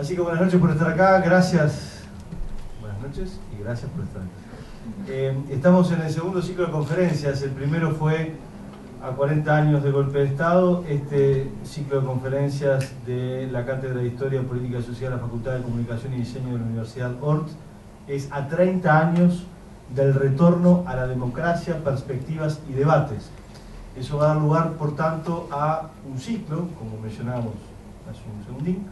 Así que buenas noches por estar acá, gracias. Buenas noches y gracias por estar acá. Estamos en el segundo ciclo de conferencias. El primero fue a 40 años del golpe de Estado. Este ciclo de conferencias de la Cátedra de Historia, Política y Social de la Facultad de Comunicación y Diseño de la Universidad Ort es a 30 años del retorno a la democracia, perspectivas y debates. Eso va a dar lugar, por tanto, a un ciclo, como mencionábamos hace un segundín,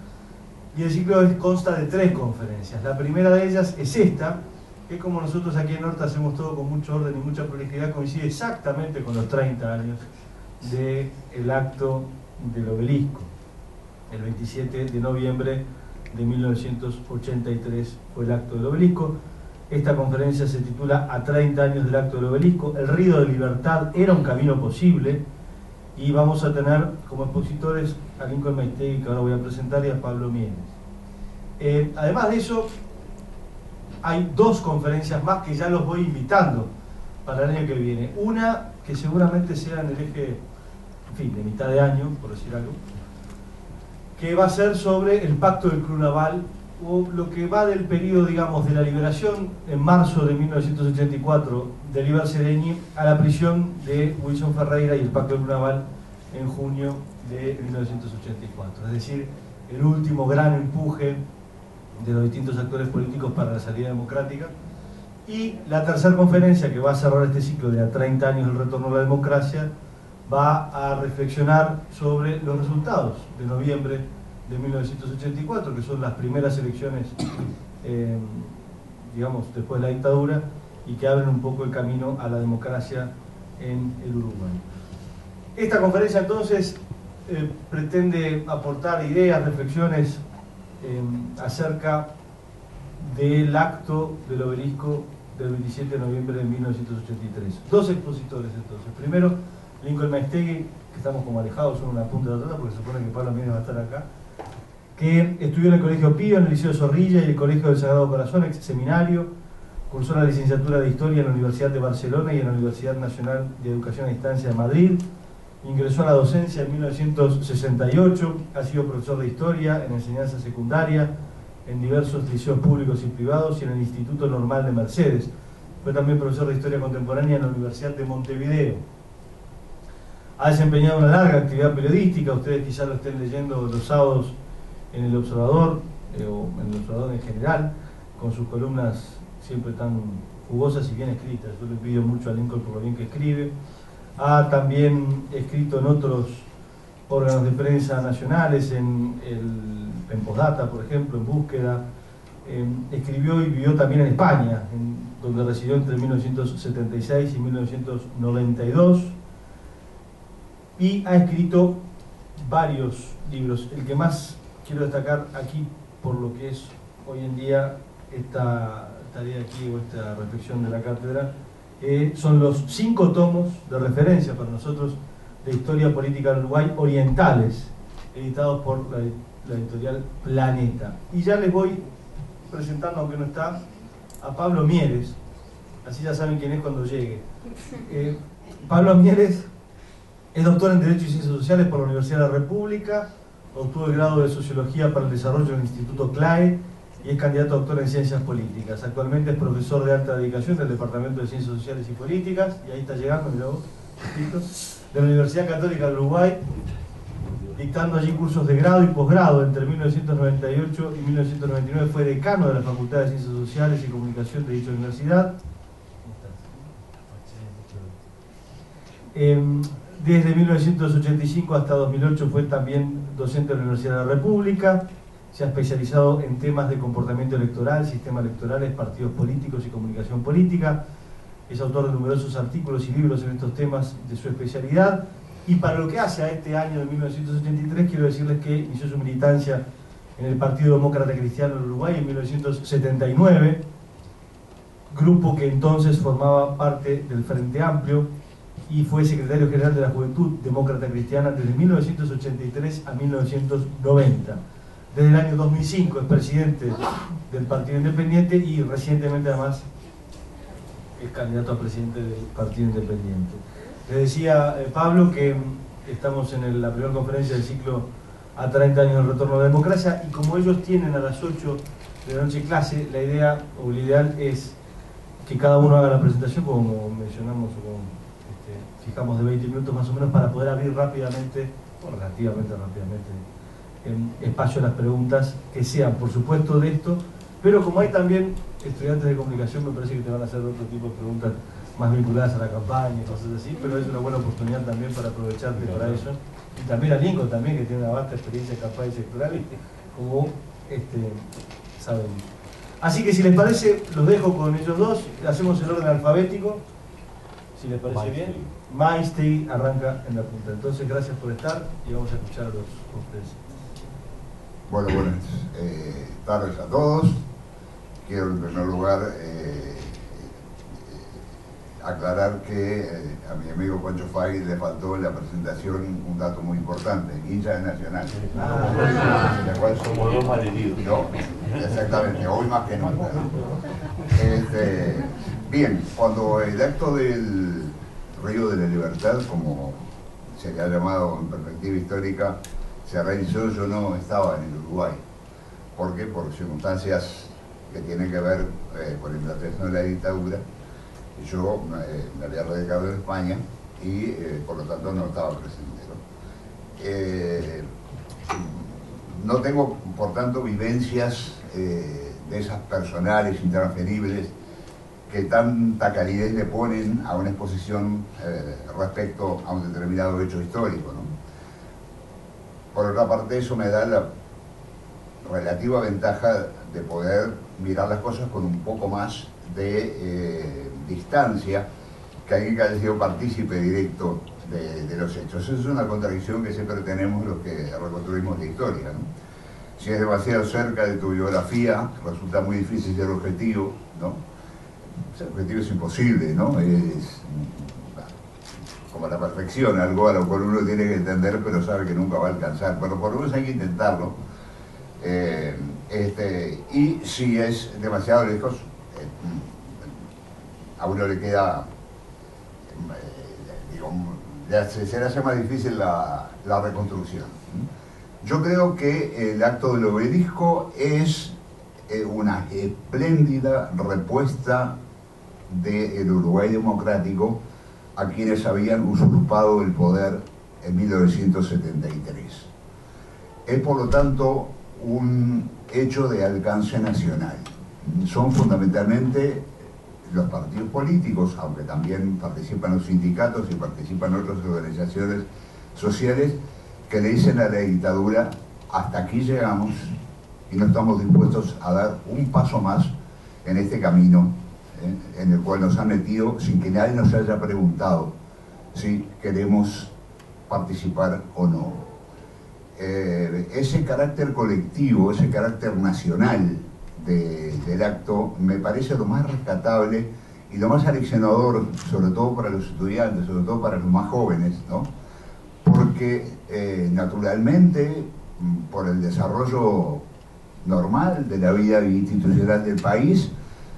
y el ciclo consta de 3 conferencias. La primera de ellas es esta, que como nosotros aquí en Horta hacemos todo con mucho orden y mucha prolijidad, coincide exactamente con los 30 años del acto del obelisco. El 27 de noviembre de 1983 fue el acto del obelisco. Esta conferencia se titula A 30 años del acto del obelisco. El río de libertad era un camino posible, y vamos a tener como expositores a Lincoln Maistegui, que ahora voy a presentar, y a Pablo Mieres. Además de eso, hay 2 conferencias más que ya los voy invitando para el año que viene. Una que seguramente sea en el eje, en fin, de mitad de año, por decir algo, que va a ser sobre el pacto del Club Naval, o lo que va del periodo, digamos, de la liberación en marzo de 1984 de Líber Seregni a la prisión de Wilson Ferreira y el pacto del Club Naval en junio de 1984. Es decir, el último gran empuje de los distintos actores políticos para la salida democrática. Y la tercera conferencia, que va a cerrar este ciclo de a 30 años del retorno a la democracia, va a reflexionar sobre los resultados de noviembre de 1984, que son las primeras elecciones, digamos, después de la dictadura, y que abren un poco el camino a la democracia en el Uruguay. Esta conferencia entonces pretende aportar ideas, reflexiones acerca del acto del obelisco del 27 de noviembre de 1983. 2 expositores entonces. Primero, Lincoln Maistegui, que estamos como alejados, son una punta de la otra, porque se supone que Pablo Mieres va a estar acá, que estudió en el Colegio Pío, en el Liceo Zorrilla y el Colegio del Sagrado Corazón, ex seminario, cursó la licenciatura de Historia en la Universidad de Barcelona y en la Universidad Nacional de Educación a Distancia de Madrid. Ingresó a la docencia en 1968, ha sido profesor de Historia en enseñanza secundaria en diversos liceos públicos y privados y en el Instituto Normal de Mercedes. Fue también profesor de Historia Contemporánea en la Universidad de Montevideo. Ha desempeñado una larga actividad periodística, ustedes quizás lo estén leyendo los sábados en El Observador, o en El Observador en general, con sus columnas siempre tan jugosas y bien escritas. Yo le pido mucho a Lincoln por lo bien que escribe. Ha también escrito en otros órganos de prensa nacionales, en Postdata, por ejemplo, en Búsqueda. Escribió y vivió también en España, donde residió entre 1976 y 1992. Y ha escrito varios libros. El que más quiero destacar aquí, por lo que es hoy en día esta tarea aquí, o esta reflexión de la cátedra, son los 5 tomos de referencia para nosotros de Historia Política del Uruguay orientales, editados por la editorial Planeta. Y ya les voy presentando, aunque no está, a Pablo Mieres, así ya saben quién es cuando llegue. Pablo Mieres es doctor en Derecho y Ciencias Sociales por la Universidad de la República, obtuvo el grado de Sociología para el Desarrollo en el Instituto CLAE y es candidato a doctor en Ciencias Políticas. Actualmente es profesor de alta dedicación del Departamento de Ciencias Sociales y Políticas, y ahí está llegando, mirá vos, de la Universidad Católica del Uruguay, dictando allí cursos de grado y posgrado. Entre 1998 y 1999 fue decano de la Facultad de Ciencias Sociales y Comunicación de dicha universidad. Desde 1985 hasta 2008 fue también docente de la Universidad de la República. Se ha especializado en temas de comportamiento electoral, sistemas electorales, partidos políticos y comunicación política. Es autor de numerosos artículos y libros en estos temas de su especialidad. Y para lo que hace a este año de 1983, quiero decirles que inició su militancia en el Partido Demócrata Cristiano del Uruguay en 1979, grupo que entonces formaba parte del Frente Amplio, y fue secretario general de la Juventud Demócrata Cristiana desde 1983 a 1990. Desde el año 2005 es presidente del Partido Independiente y recientemente además es candidato a presidente del Partido Independiente. Le decía Pablo que estamos en la primera conferencia del ciclo a 30 años del retorno a la democracia, y como ellos tienen a las 8 de la noche clase, la idea o el ideal es que cada uno haga la presentación, como mencionamos, o como fijamos, de 20 minutos más o menos, para poder abrir rápidamente, o relativamente rápidamente, en espacio a las preguntas que sean, por supuesto, de esto, pero como hay también estudiantes de comunicación, me parece que te van a hacer otro tipo de preguntas más vinculadas a la campaña y cosas así, pero es una buena oportunidad también para aprovecharte para eso. Y también a Lincoln también, que tiene una vasta experiencia en campañas electorales, como saben. Así que si les parece, los dejo con ellos dos, hacemos el orden alfabético, si les parece bien. Maistegui arranca en la punta. Entonces, gracias por estar y vamos a escuchar a los tres. Bueno, buenas tardes a todos. Quiero en primer lugar aclarar que a mi amigo Pancho Fay le faltó en la presentación un dato muy importante: hincha de Nacional. De cual somos dos malheridos. No, exactamente, hoy más que nunca. Bien, cuando el acto del Río de la Libertad, como se le ha llamado en perspectiva histórica, se realizó, yo no estaba en el Uruguay. ¿Por qué? Por circunstancias que tienen que ver con la implantación de la dictadura. Yo me había radicado en España y por lo tanto no estaba presente, ¿no? No tengo, por tanto, vivencias de esas personales, intransferibles, que tanta calidez le ponen a una exposición respecto a un determinado hecho histórico, ¿no? Por otra parte, eso me da la relativa ventaja de poder mirar las cosas con un poco más de distancia que alguien que haya sido partícipe directo de los hechos. Eso es una contradicción que siempre tenemos los que reconstruimos la historia, ¿no? Si es demasiado cerca de tu biografía, resulta muy difícil ser objetivo, ¿no? Ser objetivo es imposible, ¿no? Es como la perfección, algo a lo cual uno tiene que entender, pero sabe que nunca va a alcanzar. Pero por lo menos hay que intentarlo. Y si es demasiado lejos, a uno le queda, se le hace más difícil la reconstrucción. Yo creo que el acto del obelisco es una espléndida respuesta del Uruguay democrático a quienes habían usurpado el poder en 1973. Es, por lo tanto, un hecho de alcance nacional. Son fundamentalmente los partidos políticos, aunque también participan los sindicatos y participan otras organizaciones sociales, que le dicen a la dictadura: hasta aquí llegamos y no estamos dispuestos a dar un paso más en este camino en el cual nos han metido sin que nadie nos haya preguntado si queremos participar o no. Ese carácter colectivo, ese carácter nacional del acto, me parece lo más rescatable y lo más aleccionador, sobre todo para los estudiantes, sobre todo para los más jóvenes, ¿no? Porque naturalmente, por el desarrollo normal de la vida institucional del país,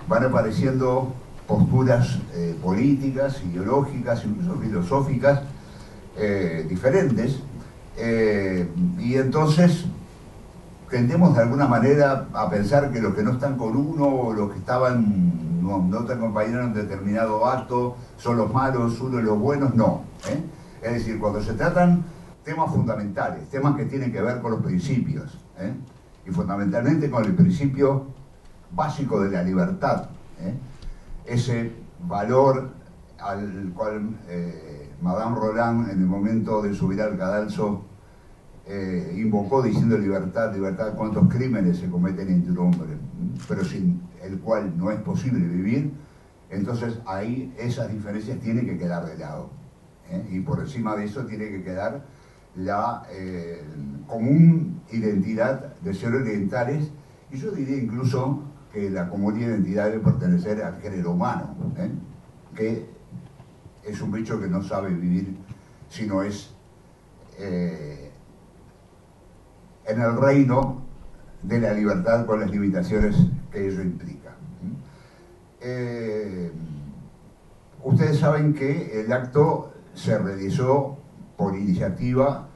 van apareciendo posturas políticas, ideológicas, incluso filosóficas diferentes, y entonces tendemos de alguna manera a pensar que los que no están con uno, o los que no te acompañaron en determinado acto, son los malos, uno de los buenos, no. Es decir, cuando se tratan temas fundamentales, temas que tienen que ver con los principios, y fundamentalmente con el principio básico de la libertad, ese valor al cual Madame Roland, en el momento de subir al cadalso, invocó diciendo: libertad, libertad, cuántos crímenes se cometen entre hombres, pero sin el cual no es posible vivir. Entonces ahí esas diferencias tienen que quedar de lado, y por encima de eso tiene que quedar la común identidad de ser orientales, y yo diría incluso que la común identidad debe pertenecer al género humano, que es un bicho que no sabe vivir si no es en el reino de la libertad, con las limitaciones que ello implica. Ustedes saben que el acto se realizó por iniciativa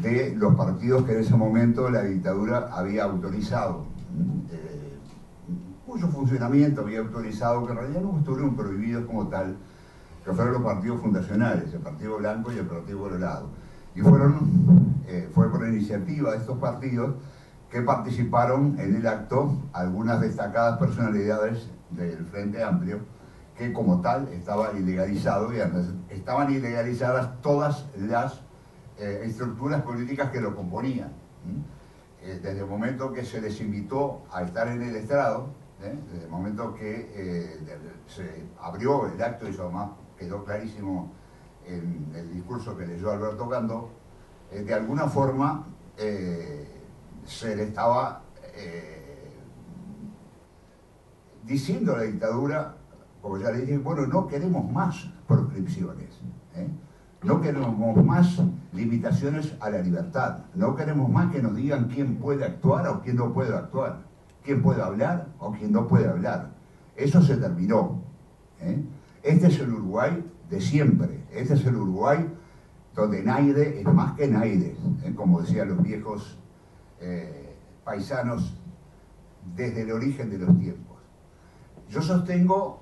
de los partidos que en ese momento la dictadura había autorizado, cuyo funcionamiento había autorizado, que en realidad no estuvieron prohibidos como tal, que fueron los partidos fundacionales, el Partido Blanco y el Partido Colorado. Y fue por iniciativa de estos partidos que participaron en el acto algunas destacadas personalidades del Frente Amplio, que como tal estaba ilegalizado, y estaban ilegalizadas todas las estructuras políticas que lo componían. Desde el momento que se les invitó a estar en el estrado, desde el momento que se abrió el acto, y eso además quedó clarísimo en el discurso que leyó Alberto Candó, de alguna forma se le estaba diciendo a la dictadura, como ya le dije, bueno, no queremos más proscripciones, no queremos más limitaciones a la libertad, no queremos más que nos digan quién puede actuar o quién no puede actuar, quién puede hablar o quién no puede hablar. Eso se terminó. Este es el Uruguay de siempre, este es el Uruguay donde Naide es más que Naide, como decían los viejos paisanos desde el origen de los tiempos. Yo sostengo,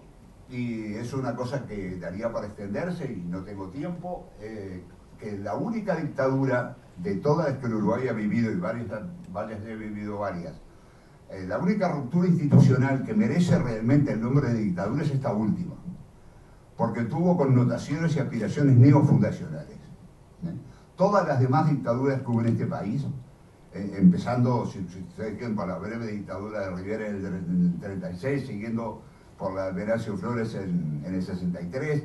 y es una cosa que daría para extenderse y no tengo tiempo, que la única dictadura de todas las que el Uruguay ha vivido, y varias he vivido varias, la única ruptura institucional que merece realmente el nombre de dictadura es esta última, porque tuvo connotaciones y aspiraciones neofundacionales. Todas las demás dictaduras que hubo en este país, empezando, si ustedes quieren, por la breve dictadura de Rivera en el 36, siguiendo por la de Venancio Flores en el 63,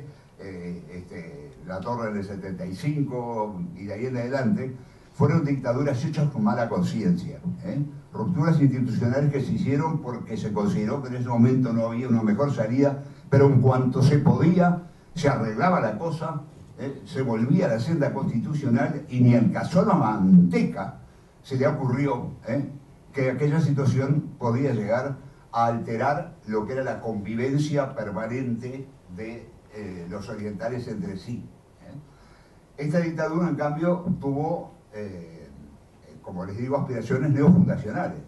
la Torre en el 75 y de ahí en adelante, fueron dictaduras hechas con mala conciencia. Rupturas institucionales que se hicieron porque se consideró que en ese momento no había una mejor salida, pero en cuanto se podía, se arreglaba la cosa, se volvía a la senda constitucional, y ni al cazón a manteca se le ocurrió que aquella situación podía llegar a alterar lo que era la convivencia permanente de los orientales entre sí. Esta dictadura, en cambio, tuvo, como les digo, aspiraciones neofundacionales,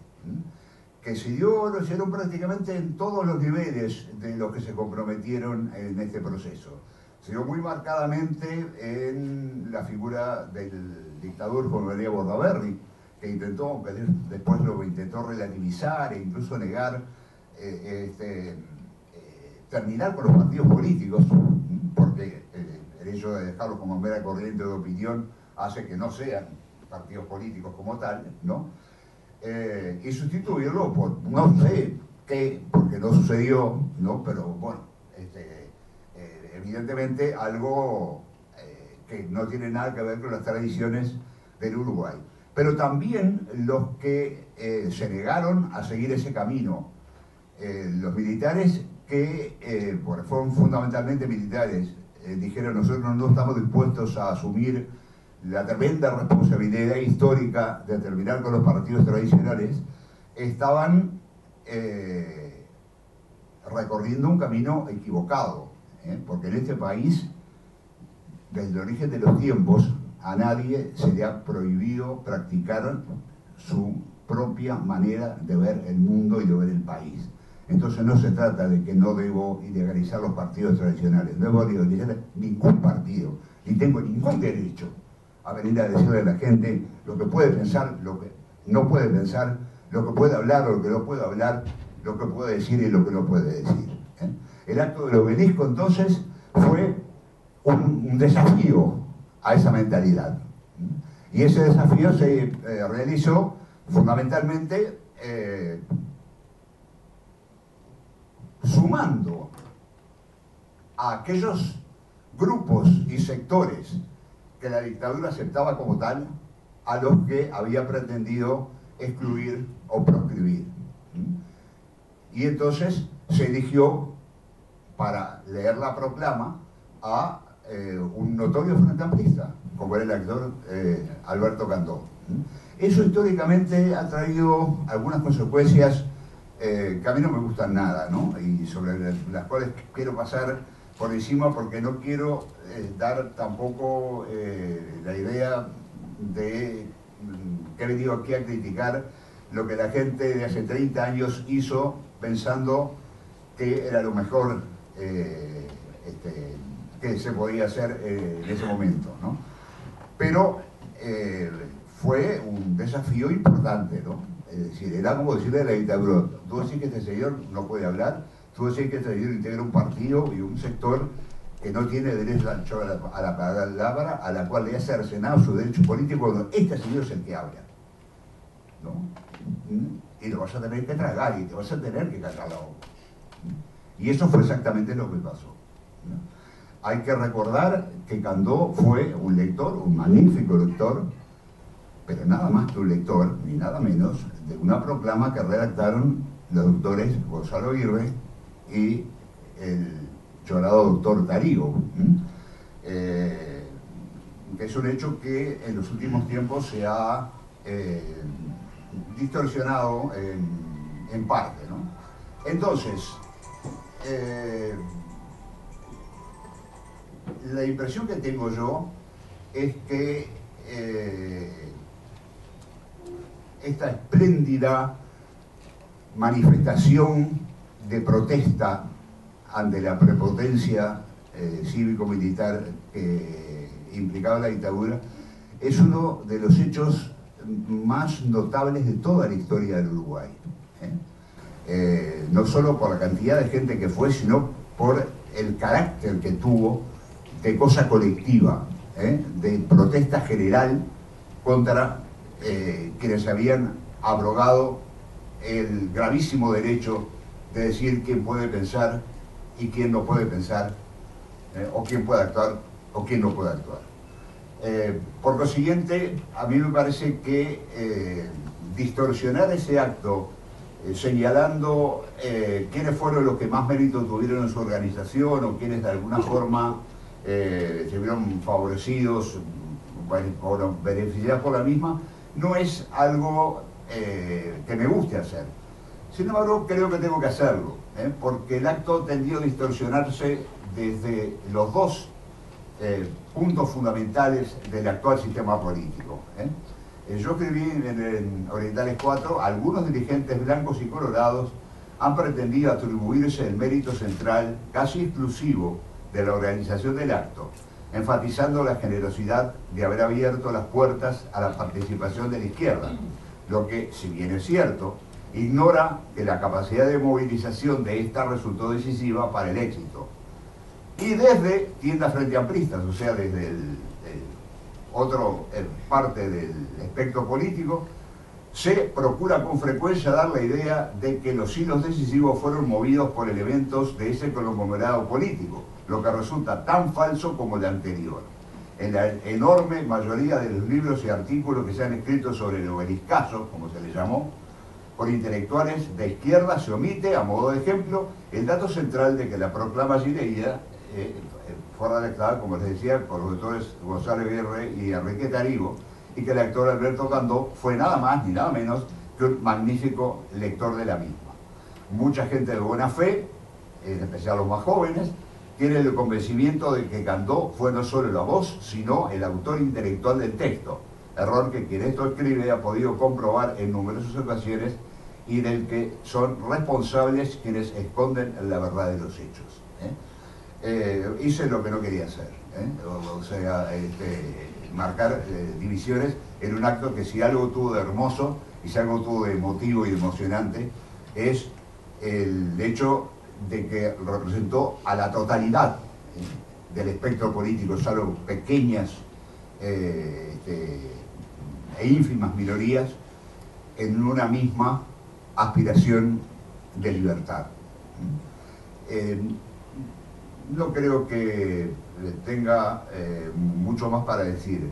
que se hicieron prácticamente en todos los niveles de los que se comprometieron en este proceso. Se dio muy marcadamente en la figura del dictador Juan María Bordaberry, que intentó, que después lo intentó relativizar e incluso negar, terminar con los partidos políticos, porque el hecho de dejarlos como mera corriente de opinión hace que no sean partidos políticos como tal, ¿no? Y sustituirlo por, no sé qué, porque no sucedió, ¿no? Pero bueno, evidentemente algo que no tiene nada que ver con las tradiciones del Uruguay. Pero también los que se negaron a seguir ese camino, los militares que fueron fundamentalmente militares, dijeron: nosotros no estamos dispuestos a asumir la tremenda responsabilidad histórica de terminar con los partidos tradicionales, estaban recorriendo un camino equivocado, porque en este país, desde el origen de los tiempos, a nadie se le ha prohibido practicar su propia manera de ver el mundo y de ver el país. Entonces no se trata de que no debo ilegalizar los partidos tradicionales, no debo ilegalizar ningún partido, ni tengo ningún derecho a venir a decirle a la gente lo que puede pensar, lo que no puede pensar, lo que puede hablar o lo que no puede hablar, lo que puede decir y lo que no puede decir. El acto del obelisco entonces fue un desafío a esa mentalidad. Y ese desafío se realizó fundamentalmente sumando a aquellos grupos y sectores que la dictadura aceptaba como tal, a los que había pretendido excluir o proscribir. Y entonces se eligió, para leer la proclama, a un notorio frente amplista, como era el actor Alberto Candó. Eso históricamente ha traído algunas consecuencias que a mí no me gustan nada, ¿no? Y sobre las cuales quiero pasar por encima, porque no quiero dar tampoco la idea de que he venido aquí a criticar lo que la gente de hace 30 años hizo pensando que era lo mejor que se podía hacer en ese momento, ¿no? Pero fue un desafío importante, ¿no? Es decir, era como decirle a la dictadura: tú decís que este señor no puede hablar, tú decís que este señor integra un partido y un sector que no tiene derecho a la palabra, a la cual le ha cercenado su derecho político, cuando este señor es el que habla, ¿no? Y lo vas a tener que tragar y te vas a tener que callar la boca. Y eso fue exactamente lo que pasó, ¿no? Hay que recordar que Candó fue un lector, un magnífico lector, pero nada más que un lector, ni nada menos, de una proclama que redactaron los doctores Gonzalo Aguirre y el llorado doctor Darío, que es un hecho que en los últimos tiempos se ha distorsionado en parte, ¿no? Entonces, la impresión que tengo yo es que esta espléndida manifestación de protesta ante la prepotencia cívico-militar que implicaba la dictadura es uno de los hechos más notables de toda la historia del Uruguay, no solo por la cantidad de gente que fue, sino por el carácter que tuvo de cosa colectiva, de protesta general contra quienes habían abrogado el gravísimo derecho de decir quién puede pensar y quién no puede pensar, o quién puede actuar o quién no puede actuar. Por consiguiente, a mí me parece que distorsionar ese acto señalando quiénes fueron los que más mérito tuvieron en su organización o quienes de alguna forma se vieron favorecidos o beneficiados por la misma, no es algo que me guste hacer. Sin embargo, creo que tengo que hacerlo, porque el acto tendió a distorsionarse desde los dos puntos fundamentales del actual sistema político. Yo escribí en Orientales 4, algunos dirigentes blancos y colorados han pretendido atribuirse el mérito central, casi exclusivo, de la organización del acto, enfatizando la generosidad de haber abierto las puertas a la participación de la izquierda, lo que, si bien es cierto, ignora que la capacidad de movilización de esta resultó decisiva para el éxito. Y desde tiendas frente amplistas, o sea, desde otro parte del espectro político, se procura con frecuencia dar la idea de que los hilos decisivos fueron movidos por elementos de ese conglomerado político, lo que resulta tan falso como el anterior. En la enorme mayoría de los libros y artículos que se han escrito sobre el obeliscazo, como se le llamó, por intelectuales de izquierda, se omite, a modo de ejemplo, el dato central de que la proclama allí leída fue redactada, como les decía, por los doctores Gonzalo Aguirre y Enrique Tarigo, y que el actor Alberto Candó fue nada más ni nada menos que un magnífico lector de la misma. Mucha gente de buena fe, en especial los más jóvenes, tiene el convencimiento de que Candó fue no solo la voz, sino el autor intelectual del texto, error que quien esto escribe ha podido comprobar en numerosas ocasiones y del que son responsables quienes esconden la verdad de los hechos. Hice lo que no quería hacer, o sea, marcar divisiones en un acto que si algo tuvo de hermoso y si algo tuvo de emotivo y de emocionante es el hecho de que representó a la totalidad del espectro político, salvo pequeñas e ínfimas minorías, en una misma aspiración de libertad. No creo que tenga mucho más para decir,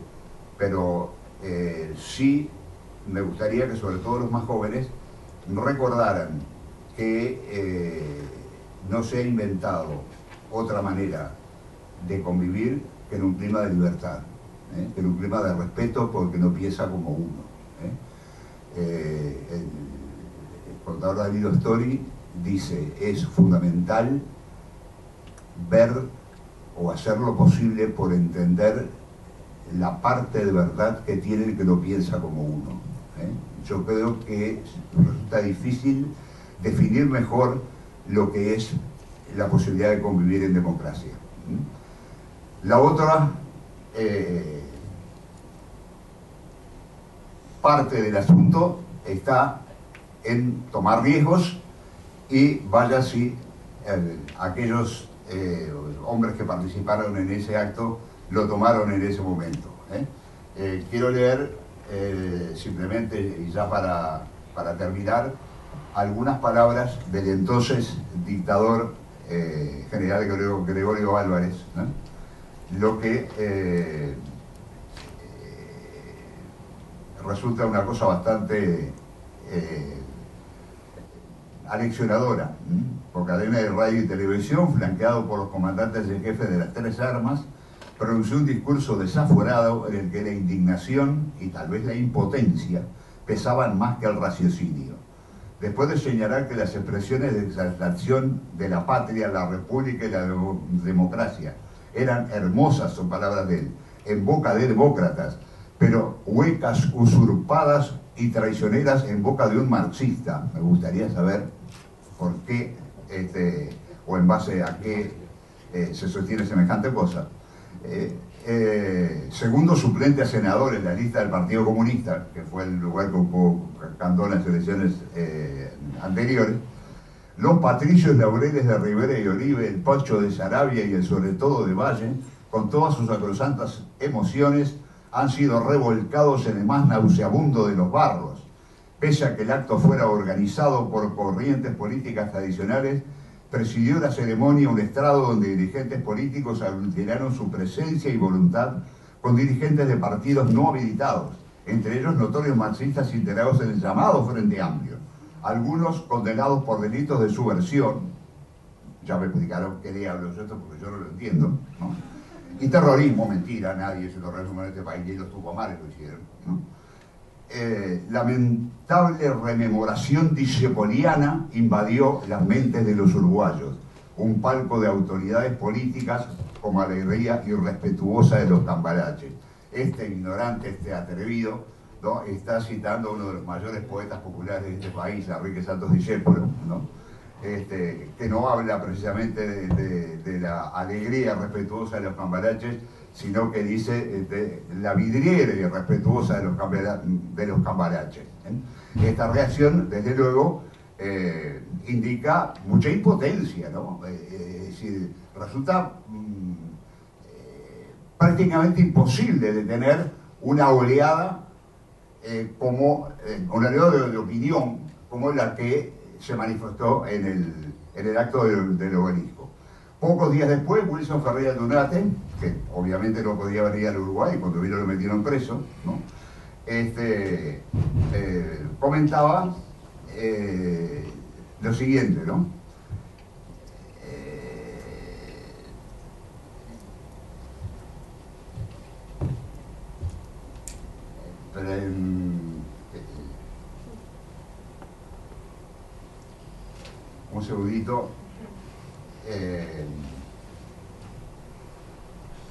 pero sí me gustaría que sobre todo los más jóvenes recordaran que no se ha inventado otra manera de convivir que en un clima de libertad, que en un clima de respeto porque no piensa como uno. El contador Danilo Stori dice: es fundamental ver o hacer lo posible por entender la parte de verdad que tiene el que lo piensa como uno. Yo creo que resulta difícil definir mejor lo que es la posibilidad de convivir en democracia. La otra parte del asunto está en tomar riesgos y vaya si aquellos hombres que participaron en ese acto lo tomaron en ese momento. Quiero leer simplemente, y ya para terminar, algunas palabras del entonces dictador general Gregorio Álvarez, ¿no? Lo que resulta una cosa bastante aleccionadora. Por cadena de radio y televisión, flanqueado por los comandantes en jefe de las tres armas, pronunció un discurso desaforado en el que la indignación y tal vez la impotencia pesaban más que el raciocinio. Después de señalar que las expresiones de exaltación de la patria, la república y la democracia eran hermosas, son palabras de él, en boca de demócratas, pero huecas, usurpadas y traicioneras en boca de un marxista. Me gustaría saber por qué, o en base a qué se sostiene semejante cosa. Segundo suplente a senador en la lista del Partido Comunista, que fue el lugar que ocupó Cantó en las elecciones anteriores, los Patricios Laureles de Rivera y Oribe, el Pacho de Sarabia y el sobre todo de Valle, con todas sus sacrosantas emociones, han sido revolcados en el más nauseabundo de los barros. Pese a que el acto fuera organizado por corrientes políticas tradicionales, presidió la ceremonia un estrado donde dirigentes políticos aglutinaron su presencia y voluntad con dirigentes de partidos no habilitados, entre ellos notorios marxistas integrados en el llamado Frente Amplio, algunos condenados por delitos de subversión, ya me explicaron qué diablos es esto porque yo no lo entiendo, ¿no? Y terrorismo, mentira, nadie se lo resume en este país y los tupamares lo hicieron, ¿no? Lamentable rememoración discepoliana invadió las mentes de los uruguayos, un palco de autoridades políticas como alegría irrespetuosa de los cambalaches. Este ignorante, este atrevido, ¿no? Está citando a uno de los mayores poetas populares de este país, a Enrique Santos Discépolo, ¿no? Que no habla precisamente de la alegría respetuosa de los cambalaches, sino que dice la vidriera irrespetuosa de los cambalaches. Esta reacción, desde luego, indica mucha impotencia, ¿no? Es decir, resulta prácticamente imposible detener una oleada una oleada de opinión como la que se manifestó en el acto del obelisco. Pocos días después, Wilson Ferreira Donate, que obviamente no podía venir al Uruguay, cuando vino lo metieron preso, ¿no? Comentaba lo siguiente, ¿no? Un segundito.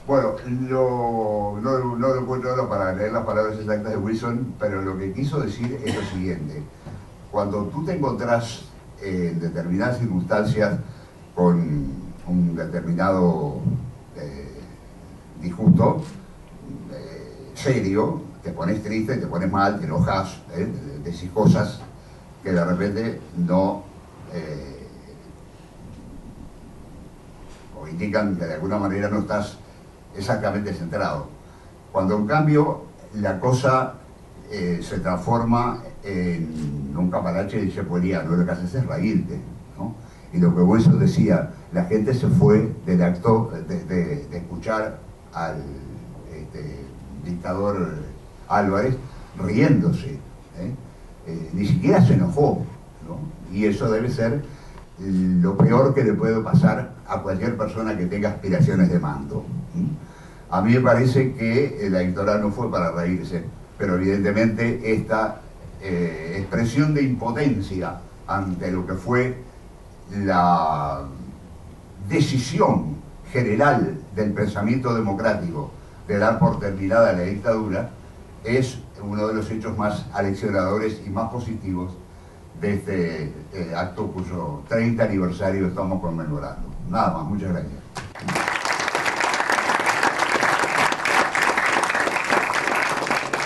Bueno, no lo encuentro ahora para leer las palabras exactas de Wilson, pero lo que quiso decir es lo siguiente. Cuando tú te encontrás en determinadas circunstancias con un determinado disgusto serio, te pones triste, te pones mal, te enojas, decís cosas que de repente no o indican que de alguna manera no estás exactamente centrado. Cuando en cambio la cosa se transforma en un cambalache de discepoliano, lo que haces es reírte, ¿no? Y lo que Wilson decía, la gente se fue del acto de escuchar al dictador Álvarez riéndose, ni siquiera se enojó, ¿no? Y eso debe ser lo peor que le puede pasar a cualquier persona que tenga aspiraciones de mando. A mí me parece que la dictadura no fue para reírse, pero evidentemente esta expresión de impotencia ante lo que fue la decisión general del pensamiento democrático de dar por terminada la dictadura, es uno de los hechos más aleccionadores y más positivos de este acto cuyo 30 aniversario estamos conmemorando. Nada más, muchas gracias.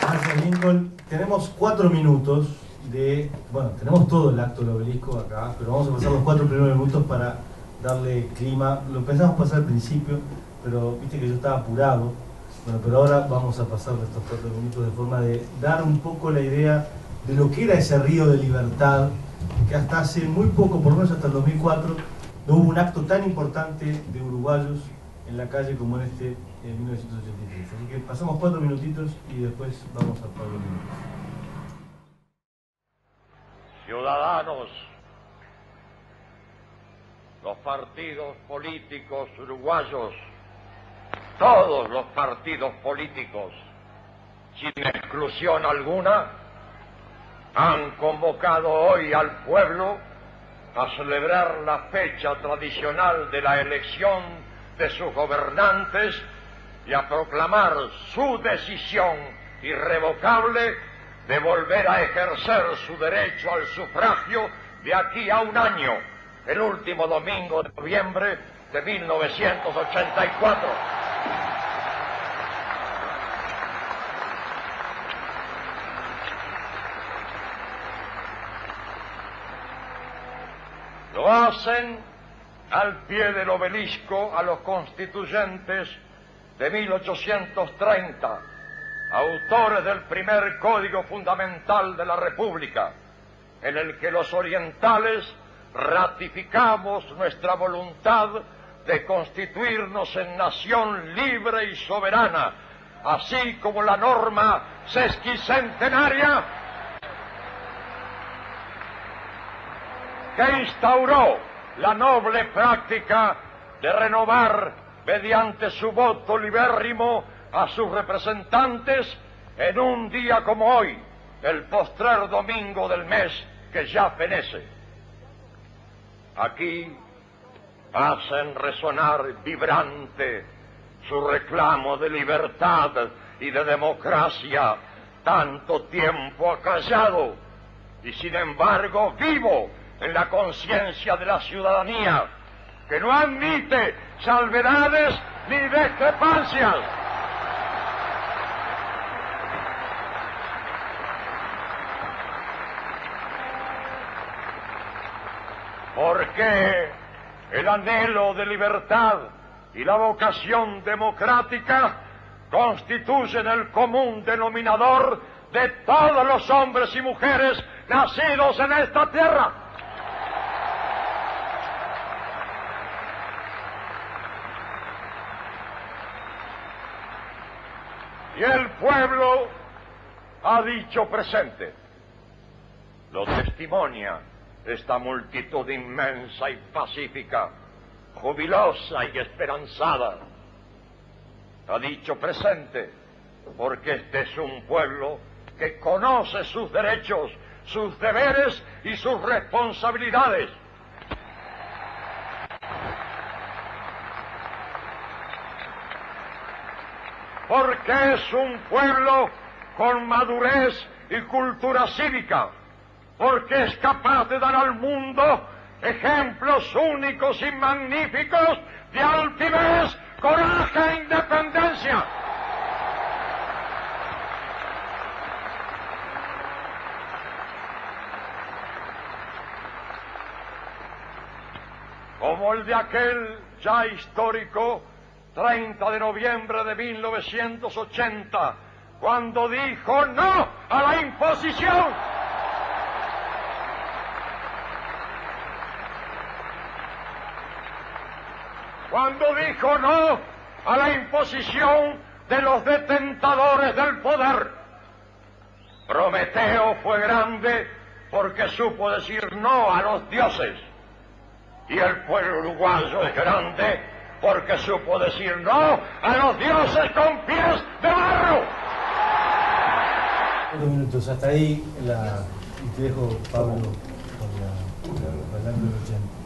Gracias, Lincoln. Tenemos 4 minutos de... Bueno, tenemos todo el acto del obelisco acá, pero vamos a pasar los 4 primeros minutos para darle clima. Lo pensamos pasar al principio, pero viste que yo estaba apurado. Bueno, pero ahora vamos a pasar estos 4 minutos de forma de dar un poco la idea de lo que era ese río de libertad, que hasta hace muy poco, por lo menos hasta el 2004, no hubo un acto tan importante de uruguayos en la calle como en este en 1983. Así que pasamos 4 minutitos y después vamos a Pablo Núñez. Ciudadanos, los partidos políticos uruguayos, todos los partidos políticos, sin exclusión alguna, han convocado hoy al pueblo a celebrar la fecha tradicional de la elección de sus gobernantes y a proclamar su decisión irrevocable de volver a ejercer su derecho al sufragio de aquí a un año, el último domingo de noviembre de 1984. Lo hacen al pie del obelisco a los constituyentes de 1830, autores del primer Código Fundamental de la República, en el que los orientales ratificamos nuestra voluntad de constituirnos en nación libre y soberana, así como la norma sesquicentenaria que instauró la noble práctica de renovar mediante su voto libérrimo a sus representantes en un día como hoy, el postrer domingo del mes que ya fenece. Aquí hacen resonar vibrante su reclamo de libertad y de democracia, tanto tiempo acallado y sin embargo vivo en la conciencia de la ciudadanía, que no admite salvedades ni discrepancias. Porque el anhelo de libertad y la vocación democrática constituyen el común denominador de todos los hombres y mujeres nacidos en esta tierra. Y el pueblo ha dicho presente. Lo testimonia esta multitud inmensa y pacífica, jubilosa y esperanzada. Ha dicho presente porque este es un pueblo que conoce sus derechos, sus deberes y sus responsabilidades. Porque es un pueblo con madurez y cultura cívica, porque es capaz de dar al mundo ejemplos únicos y magníficos de altivez, coraje e independencia. Como el de aquel ya histórico 30 de noviembre de 1980, cuando dijo no a la imposición. Cuando dijo no a la imposición de los detentadores del poder. Prometeo fue grande porque supo decir no a los dioses. Y el pueblo uruguayo es grande porque supo decir no a los dioses con pies de barro. 4 minutos, hasta ahí y te dejo, Pablo, con la 80.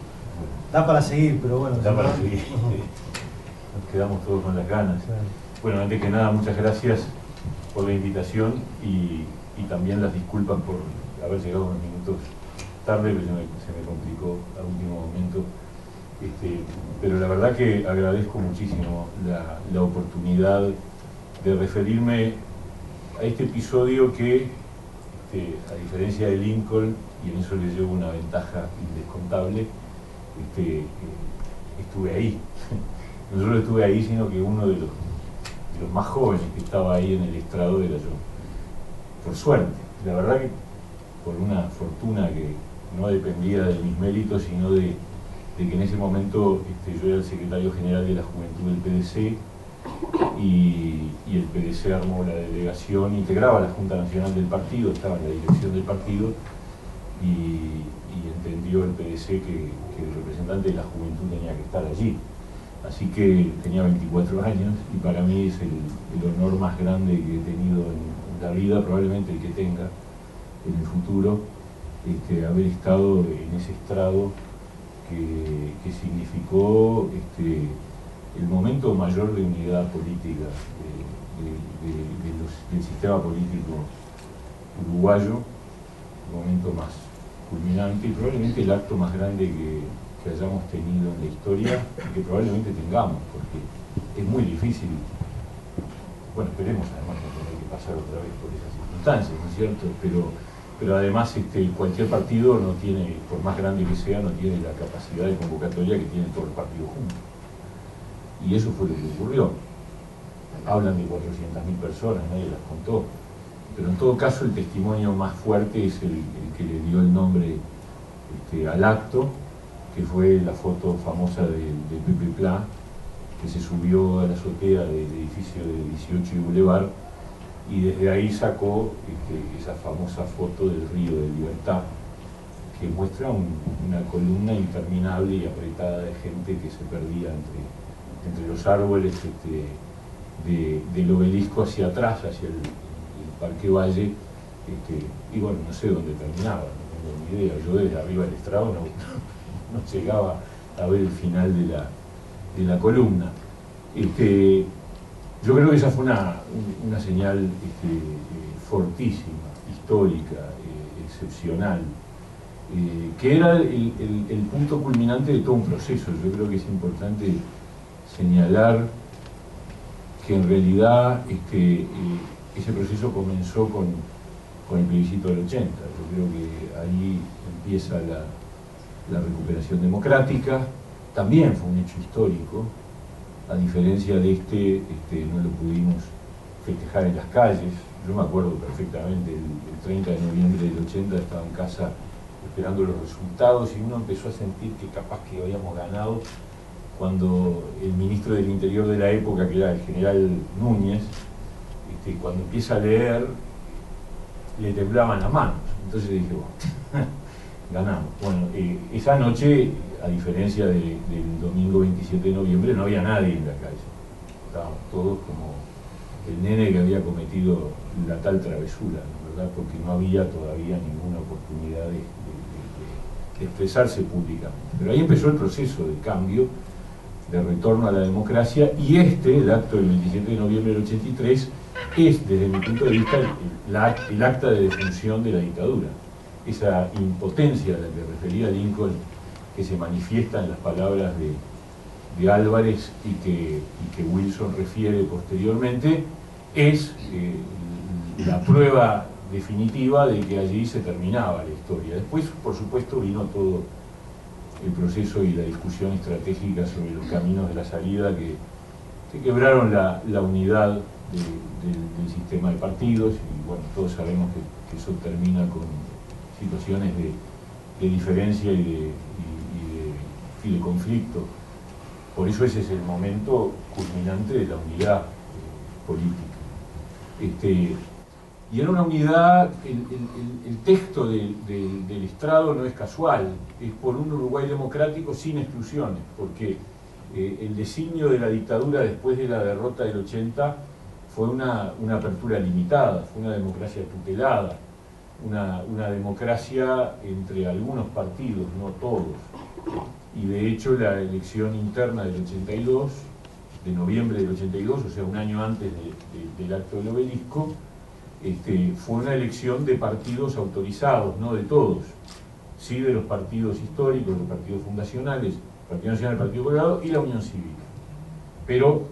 Da para seguir, pero bueno. Da para seguir. Nos quedamos todos con las ganas. Bueno, antes que nada, muchas gracias por la invitación y también las disculpas por haber llegado unos minutos tarde, pero se me complicó a último momento. Pero la verdad que agradezco muchísimo la oportunidad de referirme a este episodio que, a diferencia de Lincoln, y en eso le llevo una ventaja indescontable, estuve ahí. No solo estuve ahí, sino que uno de los más jóvenes que estaba ahí en el estrado era yo. Por suerte, la verdad que por una fortuna que no dependía de mis méritos, sino de que en ese momento yo era el secretario general de la Juventud del PDC y el PDC armó la delegación, integraba la Junta Nacional del partido, estaba en la dirección del partido y entendió el PDC que el representante de la juventud tenía que estar allí. Así que tenía 24 años y para mí es el honor más grande que he tenido en la vida, probablemente el que tenga en el futuro, haber estado en ese estrado que significó el momento mayor de unidad política del sistema político uruguayo, el momento más culminante y probablemente el acto más grande que hayamos tenido en la historia y que probablemente tengamos, porque es muy difícil. Bueno, esperemos además no tener que pasar otra vez por esas circunstancias, ¿no es cierto? Pero además cualquier partido no tiene, por más grande que sea, no tiene la capacidad de convocatoria que tiene todo el partido junto. Y eso fue lo que ocurrió. Hablan de 400.000 personas, nadie las contó. Pero en todo caso el testimonio más fuerte es el que le dio el nombre al acto, que fue la foto famosa de Pepe Plá, que se subió a la azotea del edificio de 18 y Boulevard, y desde ahí sacó esa famosa foto del Río de Libertad, que muestra una columna interminable y apretada de gente que se perdía entre los árboles del obelisco hacia atrás, hacia el Parque Valle, y bueno, no sé dónde terminaba, no tengo ni idea. Yo desde arriba del estrado no llegaba a ver el final de la columna. Yo creo que esa fue una señal fortísima, histórica, excepcional, que era el punto culminante de todo un proceso. Yo creo que es importante señalar que en realidad ese proceso comenzó con el plebiscito del 80. Yo creo que ahí empieza la recuperación democrática. También fue un hecho histórico. A diferencia de no lo pudimos festejar en las calles. Yo me acuerdo perfectamente, el 30 de noviembre del 80 estaba en casa esperando los resultados y uno empezó a sentir que capaz que habíamos ganado cuando el ministro del Interior de la época, que era el general Núñez, cuando empieza a leer, le temblaban las manos. Entonces dije, bueno, ganamos. Bueno, esa noche, a diferencia del domingo 27 de noviembre, no había nadie en la calle. Estábamos todos como el nene que había cometido la tal travesura, ¿no? ¿Verdad? Porque no había todavía ninguna oportunidad de expresarse públicamente. Pero ahí empezó el proceso de cambio, de retorno a la democracia, y el acto del 27 de noviembre del 83, es, desde mi punto de vista, el acta de defunción de la dictadura. Esa impotencia a la que refería Lincoln, que se manifiesta en las palabras de Álvarez y que Wilson refiere posteriormente, es la prueba definitiva de que allí se terminaba la historia. Después, por supuesto, vino todo el proceso y la discusión estratégica sobre los caminos de la salida que quebraron la unidad del sistema de partidos, y bueno, todos sabemos que eso termina con situaciones de diferencia y de conflicto. Por eso ese es el momento culminante de la unidad política. Y era una unidad, el texto del estrado no es casual, es por un Uruguay democrático sin exclusiones, porque el designio de la dictadura después de la derrota del 80 fue una apertura limitada, fue una democracia tutelada, una democracia entre algunos partidos, no todos. Y de hecho la elección interna del 82 de noviembre del 82, o sea, un año antes del acto del obelisco, fue una elección de partidos autorizados, no de todos, sí de los partidos históricos, de los partidos fundacionales, el Partido Nacional, el Partido Colorado y la Unión Cívica. Pero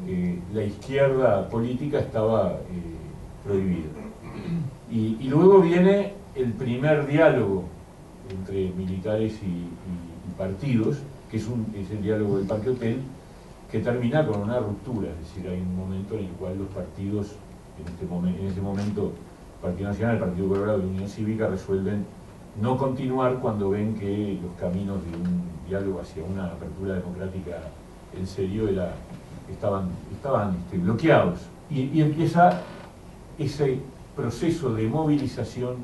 la izquierda política estaba prohibida. Y luego viene el primer diálogo entre militares y partidos, que es el diálogo del Parque Hotel, que termina con una ruptura, es decir, hay un momento en el cual los partidos, en ese momento el Partido Nacional, el Partido Colorado y la Unión Cívica resuelven no continuar cuando ven que los caminos de un diálogo hacia una apertura democrática en serio estaban bloqueados. Y empieza ese proceso de movilización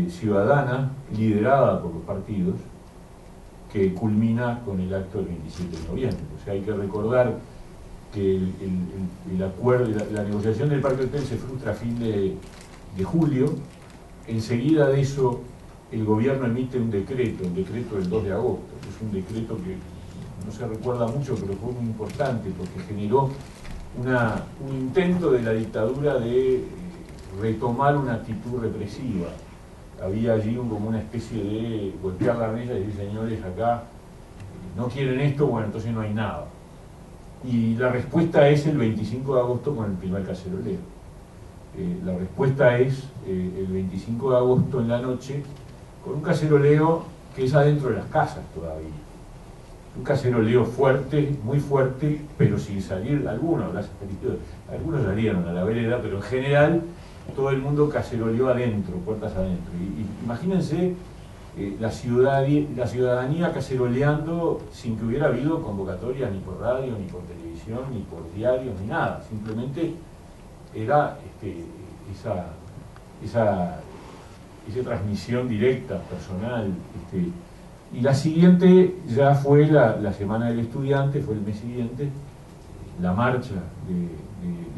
ciudadana liderada por los partidos, que culmina con el acto del 27 de noviembre. O sea, hay que recordar que el acuerdo, la negociación del Parque Hotel se frustra a fin de julio. Enseguida de eso, el gobierno emite un decreto, el decreto del 2 de agosto. Es un decreto que no se recuerda mucho, pero fue muy importante porque generó un intento de la dictadura de retomar una actitud represiva. Había allí como una especie de golpear la mesa y decir, señores, acá no quieren esto, bueno, entonces no hay nada. Y la respuesta es el 25 de agosto con el primer caceroleo. La respuesta es el 25 de agosto en la noche con un caceroleo que es adentro de las casas todavía. Un caceroleo fuerte, muy fuerte, pero sin salir, algunos salieron a la vereda, pero en general todo el mundo caceroleó adentro, puertas adentro. Y imagínense la ciudadanía caceroleando sin que hubiera habido convocatorias ni por radio, ni por televisión, ni por diarios, ni nada. Simplemente era esa transmisión directa, personal. Y la siguiente ya fue la Semana del Estudiante, fue el mes siguiente, la marcha de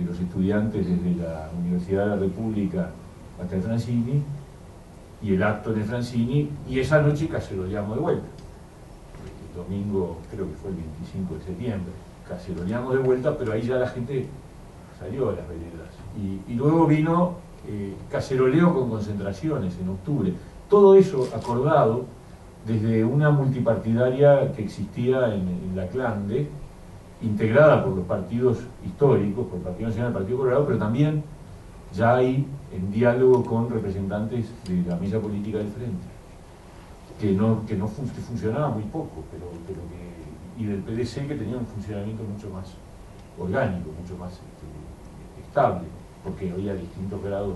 los estudiantes desde la Universidad de la República hasta el Francini, y el acto en el Francini, y esa noche caceroleamos de vuelta. El domingo, creo que fue el 25 de septiembre, caceroleamos de vuelta, pero ahí ya la gente salió a las veredas. Y luego vino caceroleo con concentraciones en octubre. Todo eso acordado desde una multipartidaria que existía en la Clande, integrada por los partidos históricos, por el Partido Nacional y el Partido Colorado, pero también ya ahí en diálogo con representantes de la mesa política del Frente, que funcionaba muy poco, y del PDC, que tenía un funcionamiento mucho más orgánico, mucho más estable, porque había distintos grados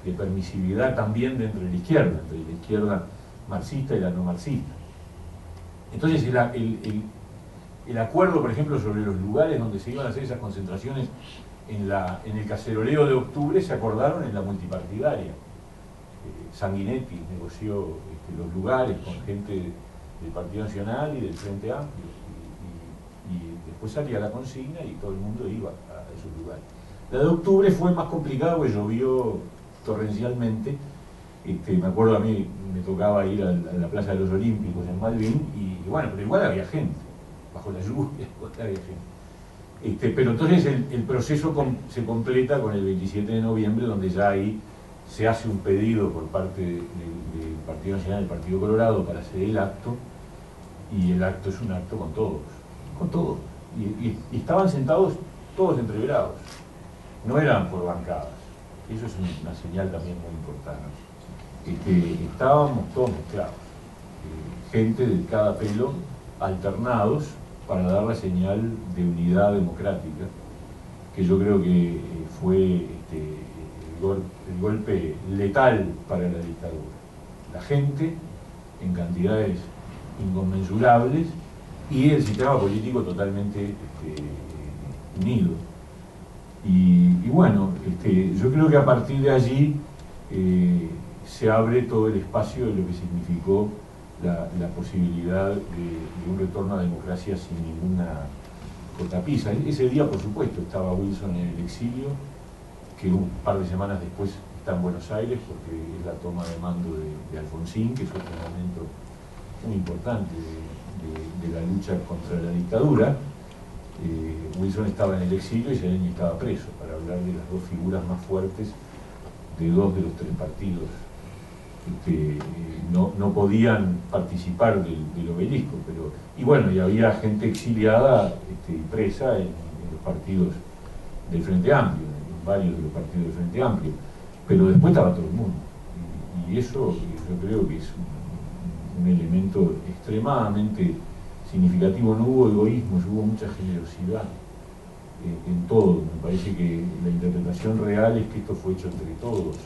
de permisividad también dentro de la izquierda, entre la izquierda marxista y la no marxista. Entonces el acuerdo, por ejemplo, sobre los lugares donde se iban a hacer esas concentraciones en el caceroleo de octubre se acordaron en la multipartidaria. Sanguinetti negoció los lugares con gente del Partido Nacional y del Frente Amplio, y después salía la consigna y todo el mundo iba a esos lugares. La de octubre fue más complicada porque llovió torrencialmente. Me acuerdo, a mí me tocaba ir a la Plaza de los Olímpicos en Malvin, y bueno, pero igual había gente, bajo la lluvia, había gente. Pero entonces el proceso se completa con el 27 de noviembre, donde ya ahí se hace un pedido por parte del Partido Nacional y del Partido Colorado para hacer el acto, y el acto es un acto con todos. Y estaban sentados todos entreverados, no eran por bancadas. Eso es una señal también muy importante. Estábamos todos mezclados, gente de cada pelo, alternados, para dar la señal de unidad democrática, que yo creo que fue el golpe letal para la dictadura. La gente en cantidades inconmensurables y el sistema político totalmente unido. Y bueno, yo creo que a partir de allí se abre todo el espacio de lo que significó la posibilidad de un retorno a la democracia sin ninguna cortapisa. Ese día, por supuesto, estaba Wilson en el exilio, que un par de semanas después está en Buenos Aires, porque es la toma de mando de Alfonsín, que es otro momento muy importante de la lucha contra la dictadura. Wilson estaba en el exilio y Sereni estaba preso, para hablar de las dos figuras más fuertes de dos de los tres partidos que no podían participar del obelisco, y bueno, y había gente exiliada y presa en los partidos del Frente Amplio, en varios de los partidos del Frente Amplio, pero después estaba todo el mundo, y eso yo creo que es un elemento extremadamente significativo. No hubo egoísmos, hubo mucha generosidad en todo. Me parece que la interpretación real es que esto fue hecho entre todos,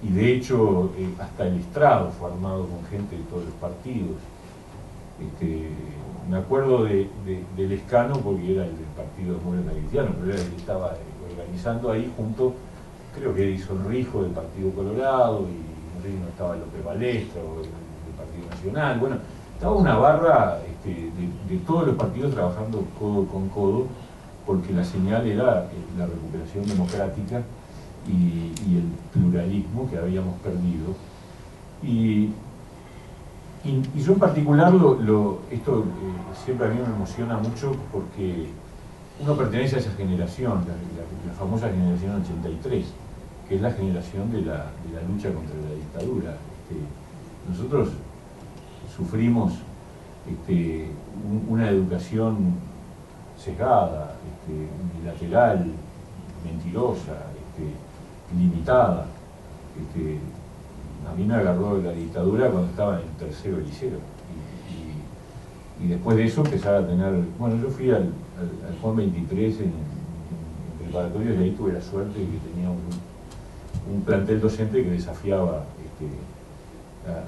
y de hecho hasta el estrado fue armado con gente de todos los partidos. Me acuerdo del Escano porque era el del Partido Demócrata Cristiano, pero era el que estaba organizando ahí junto, creo que Edison Rijo del Partido Colorado, y no sé si no estaba López Balestra o del Partido Nacional. Bueno, estaba una barra de todos los partidos trabajando codo con codo, porque la señal era la recuperación democrática y el pluralismo que habíamos perdido. Y yo en particular, esto siempre a mí me emociona mucho porque uno pertenece a esa generación, la famosa generación 83, que es la generación de la lucha contra la dictadura. Nosotros sufrimos una educación sesgada, bilateral, mentirosa, limitada. A mí me agarró la dictadura cuando estaba en el tercero liceo, y después de eso empezaba a tener, bueno, yo fui al Juan 23 en preparatorio, y ahí tuve la suerte de que teníamos un plantel docente que desafiaba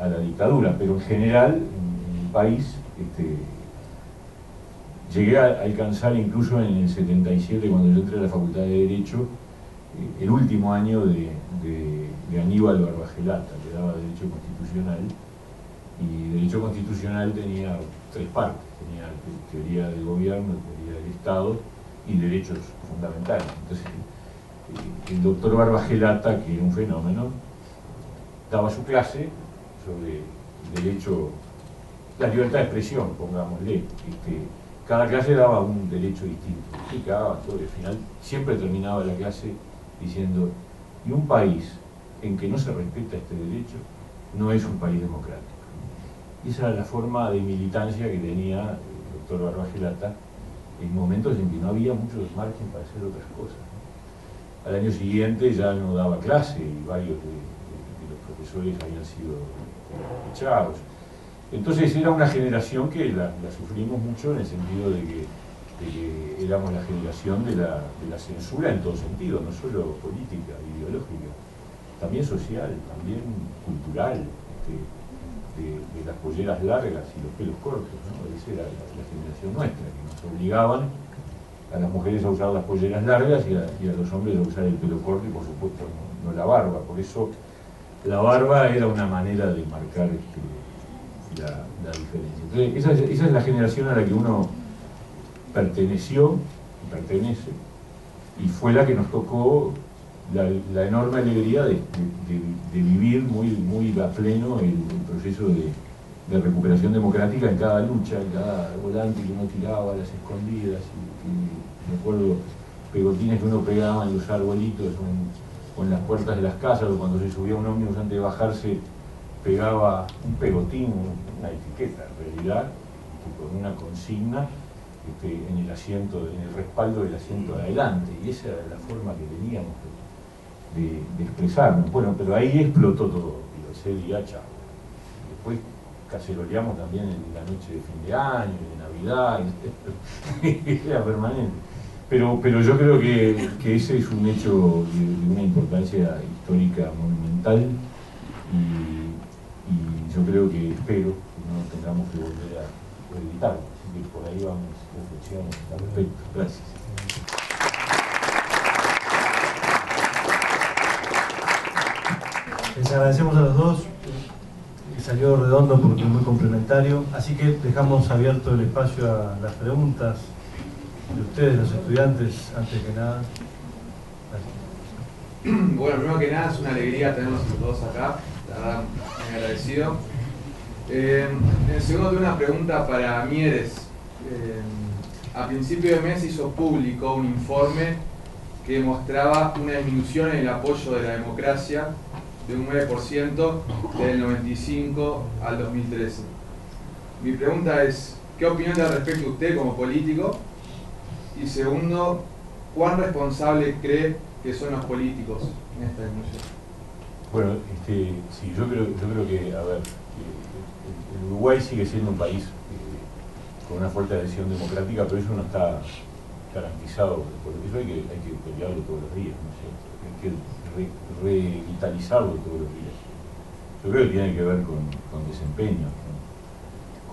a la dictadura, pero en general en el país llegué a alcanzar, incluso en el 77, cuando yo entré a la Facultad de Derecho, el último año de Aníbal Barbagelata, que daba Derecho Constitucional, y Derecho Constitucional tenía tres partes: tenía teoría del gobierno, teoría del Estado y derechos fundamentales. Entonces el doctor Barbagelata, que era un fenómeno, daba su clase sobre derecho, la libertad de expresión, pongámosle. Cada clase daba un derecho distinto, explicaba todo, y al final siempre terminaba la clase diciendo: y un país en que no se respeta este derecho no es un país democrático. Y esa era la forma de militancia que tenía el doctor Barbagelata en momentos en que no había mucho margen para hacer otras cosas, ¿no? Al año siguiente ya no daba clase, y varios de los profesores habían sido echados. Entonces era una generación que la sufrimos mucho, en el sentido de que éramos la generación de la censura en todo sentido, no solo política, ideológica, también social, también cultural, de las polleras largas y los pelos cortos, ¿no? Esa era la generación nuestra, que nos obligaban a las mujeres a usar las polleras largas y a los hombres a usar el pelo corto, y por supuesto no la barba. Por eso la barba era una manera de marcar la diferencia. Entonces esa es la generación a la que uno perteneció y pertenece, y fue la que nos tocó la enorme alegría de vivir muy a pleno el proceso de recuperación democrática en cada lucha, en cada volante que uno tiraba a las escondidas, y me acuerdo pegotines que uno pegaba en los arbolitos o en las puertas de las casas, o cuando se subía un ómnibus antes de bajarse pegaba un pegotín, una etiqueta en realidad, con una consigna en el asiento, en el respaldo del asiento de adelante, y esa era la forma que teníamos de expresarnos. Bueno, pero ahí explotó todo, y ese día, chao. Después caceroleamos también en la noche de fin de año, de Navidad, era permanente. Pero yo creo que ese es un hecho de una importancia histórica monumental, y yo creo que espero que no tengamos que volver a reeditarlo. Así que por ahí vamos reflexiones al respecto. Gracias. Les agradecemos a los dos, salió redondo porque es muy complementario, así que dejamos abierto el espacio a las preguntas de ustedes, los estudiantes, antes que nada. Gracias. Bueno, primero que nada es una alegría tenerlos todos acá, la verdad muy agradecido. En segundo, tengo una pregunta para Mieres. a principio de mes hizo público un informe que mostraba una disminución en el apoyo de la democracia de un 9% del 95 al 2013. Mi pregunta es, ¿qué opinión le da respecto a usted como político? Y segundo, ¿cuán responsable cree que son los políticos en esta disminución? Bueno, sí, yo creo que, a ver, el Uruguay sigue siendo un país con una fuerte adhesión democrática, pero eso no está garantizado. Por eso hay que pelearlo todos los días, ¿no es cierto? Hay que revitalizarlo todos los días. Yo creo que tiene que ver con desempeño,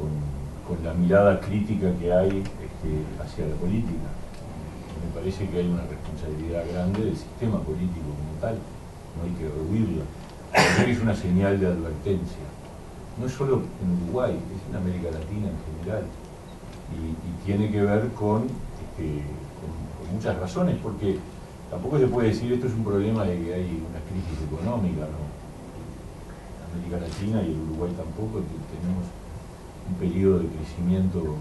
con la mirada crítica que hay hacia la política. Me parece que hay una responsabilidad grande del sistema político como tal, no hay que rehuirla. Creo que es una señal de advertencia. No es solo en Uruguay, es en América Latina en general. Y tiene que ver con muchas razones, porque tampoco se puede decir esto es un problema de que hay una crisis económica, ¿no? América Latina y el Uruguay tampoco, tenemos un periodo de crecimiento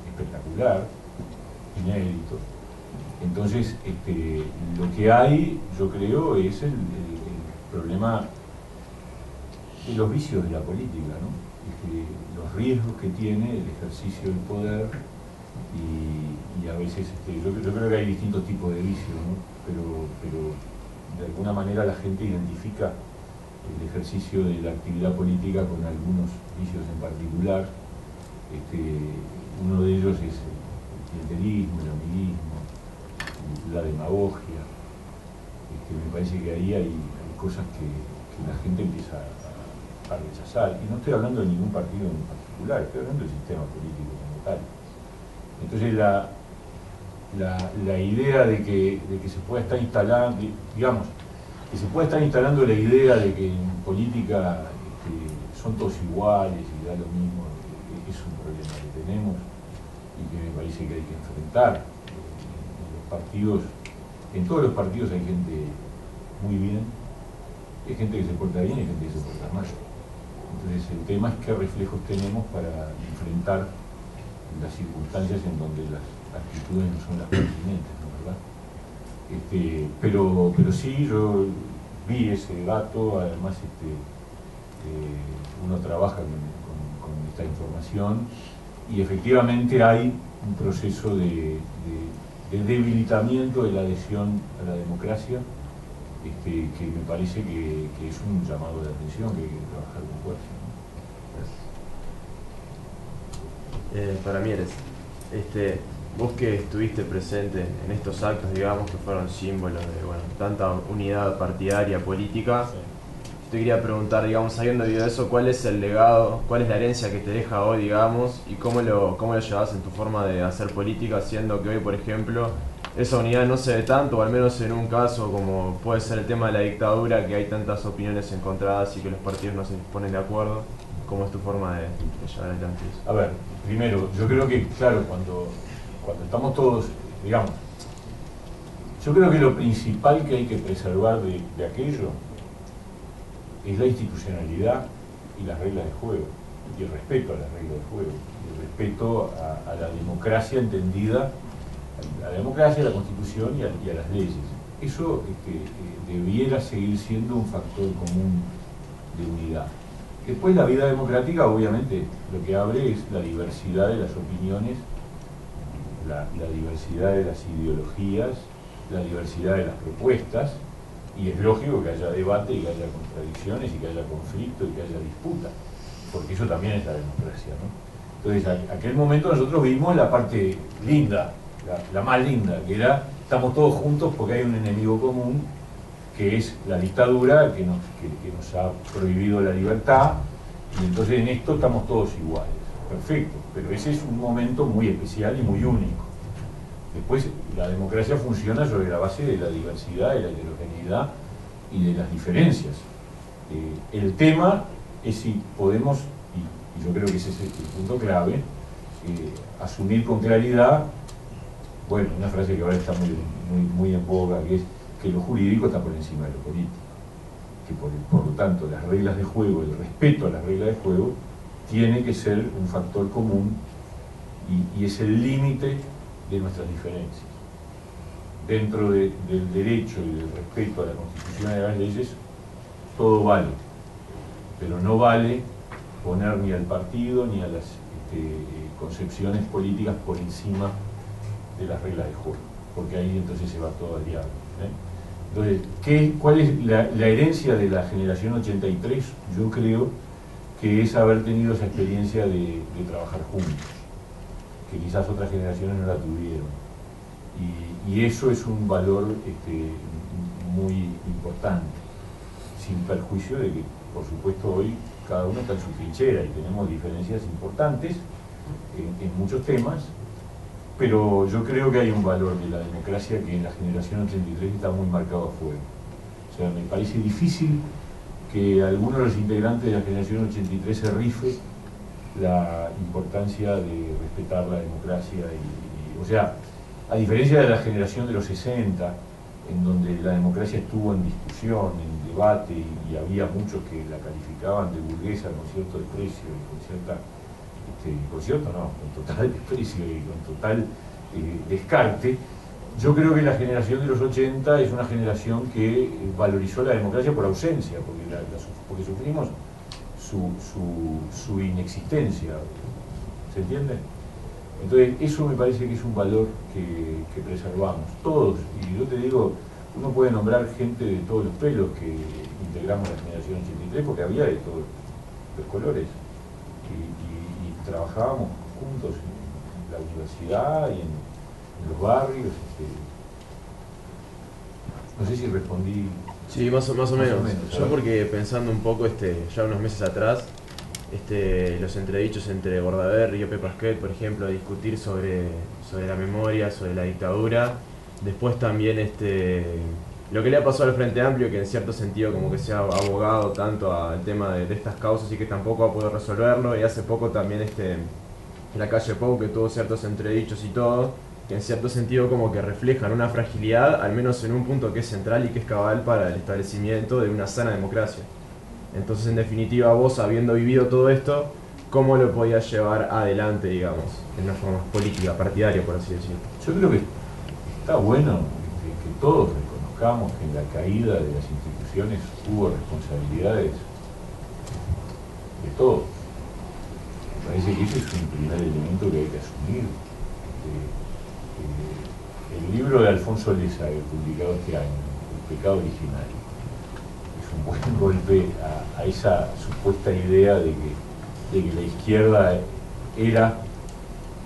espectacular, inédito. Entonces, lo que hay, yo creo, es el problema de los vicios de la política, ¿no? Los riesgos que tiene el ejercicio del poder y a veces, yo creo que hay distintos tipos de vicios, ¿no? Pero de alguna manera la gente identifica el ejercicio de la actividad política con algunos vicios en particular. Uno de ellos es el clientelismo, el amiguismo, la demagogia. Me parece que ahí hay cosas que la gente empieza a rechazar. Y no estoy hablando de ningún partido en particular, estoy hablando del sistema político como tal. Entonces la idea de que se pueda estar instalando, digamos, que se pueda estar instalando la idea de que en política son todos iguales y da lo mismo, es un problema que tenemos y que me parece que hay que enfrentar. En los partidos, en todos los partidos hay gente muy bien, hay gente que se porta bien y hay gente que se porta mal. Entonces el tema es qué reflejos tenemos para enfrentar las circunstancias en donde las actitudes no son las pertinentes, ¿no? ¿Verdad? Pero sí, yo vi ese dato, además uno trabaja con esta información y efectivamente hay un proceso de debilitamiento de la adhesión a la democracia que me parece que es un llamado de atención que hay que trabajar con fuerza, ¿no? Para Mieres, vos que estuviste presente en estos actos, digamos, que fueron símbolos de tanta unidad partidaria, política, te quería preguntar, digamos, sabiendo de eso, ¿cuál es el legado, cuál es la herencia que te deja hoy, digamos, y cómo lo llevas en tu forma de hacer política, siendo que hoy, por ejemplo, esa unidad no se ve tanto, o al menos en un caso como puede ser el tema de la dictadura, que hay tantas opiniones encontradas y que los partidos no se ponen de acuerdo? ¿Cómo es tu forma de llevar adelante eso? A ver, primero, yo creo que, claro, cuando estamos todos, digamos, yo creo que lo principal que hay que preservar de aquello es la institucionalidad y las reglas de juego, y el respeto a las reglas de juego, y el respeto a la democracia entendida, a la democracia, a la Constitución y a las leyes. Eso debiera seguir siendo un factor común de unidad. Después la vida democrática obviamente lo que abre es la diversidad de las opiniones, la diversidad de las ideologías, la diversidad de las propuestas, y es lógico que haya debate y que haya contradicciones y que haya conflicto y que haya disputa, porque eso también es la democracia, ¿no? Entonces, aquel momento nosotros vimos la parte linda, la más linda, que era, estamos todos juntos porque hay un enemigo común, que es la dictadura que nos ha prohibido la libertad, y entonces en esto estamos todos iguales. Perfecto, pero ese es un momento muy especial y muy único. Después, la democracia funciona sobre la base de la diversidad, de la heterogeneidad y de las diferencias. El tema es si podemos, y yo creo que ese es el punto clave, asumir con claridad, bueno, una frase que ahora está muy en boga, que es que lo jurídico está por encima de lo político, que por lo tanto las reglas de juego, el respeto a las reglas de juego tiene que ser un factor común y es el límite de nuestras diferencias. Dentro del derecho y del respeto a la Constitución y a las leyes, todo vale, pero no vale poner ni al partido ni a las concepciones políticas por encima de las reglas de juego, porque ahí entonces se va todo al diablo. Entonces, ¿cuál es la herencia de la generación 83? Yo creo que es haber tenido esa experiencia de trabajar juntos, que quizás otras generaciones no la tuvieron. Y eso es un valor muy importante, sin perjuicio de que, por supuesto, hoy cada uno está en su trinchera y tenemos diferencias importantes en muchos temas, pero yo creo que hay un valor de la democracia que en la generación 83 está muy marcado a fuego. O sea, me parece difícil que alguno de los integrantes de la generación 83 se rife la importancia de respetar la democracia. O sea, a diferencia de la generación de los 60, en donde la democracia estuvo en discusión, en debate, y había muchos que la calificaban de burguesa con cierto desprecio y con cierta, con total desprecio y con total descarte. Yo creo que la generación de los 80 es una generación que valorizó la democracia por ausencia, porque sufrimos su inexistencia. ¿Se entiende? Entonces, eso me parece que es un valor que preservamos, todos. Y yo te digo, uno puede nombrar gente de todos los pelos que integramos la generación 83, porque había de todos los colores. Y trabajábamos juntos en la universidad y en los barrios. No sé si respondí. Sí, más o menos. Yo porque pensando un poco ya unos meses atrás, los entredichos entre Bordaberry y Ope Pasquet, por ejemplo, a discutir sobre la memoria, sobre la dictadura. Después también lo que le ha pasado al Frente Amplio, que en cierto sentido como que se ha abogado tanto al tema de estas causas y que tampoco ha podido resolverlo. Y hace poco también la calle Pou, que tuvo ciertos entredichos y todo, que en cierto sentido como que reflejan una fragilidad, al menos en un punto que es central y que es cabal para el establecimiento de una sana democracia. Entonces, en definitiva, vos, habiendo vivido todo esto, ¿cómo lo podías llevar adelante, digamos, en una forma política, partidaria, por así decirlo? Yo creo que está bueno que todos reconozcamos que en la caída de las instituciones hubo responsabilidades de todos. Me parece que ese es un primer elemento que hay que asumir. El libro de Alfonso Lesague, publicado este año, El pecado original, es un buen golpe a esa supuesta idea de que la izquierda era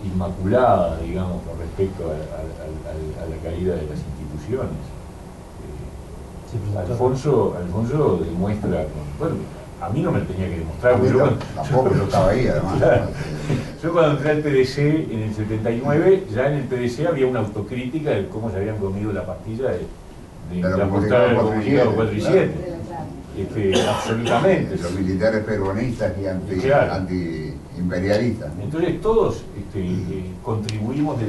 inmaculada, digamos, con respecto a la caída de las instituciones. Alfonso demuestra, bueno, a mí no me lo tenía que demostrar. Tampoco yo estaba ahí, además. Claro. Yo cuando entré al PDC en el 79, ya en el PDC había una autocrítica de cómo se habían comido la pastilla de la postada del comunicado 4 y 7. Absolutamente. Los militares peronistas y antiimperialistas. Entonces todos contribuimos yo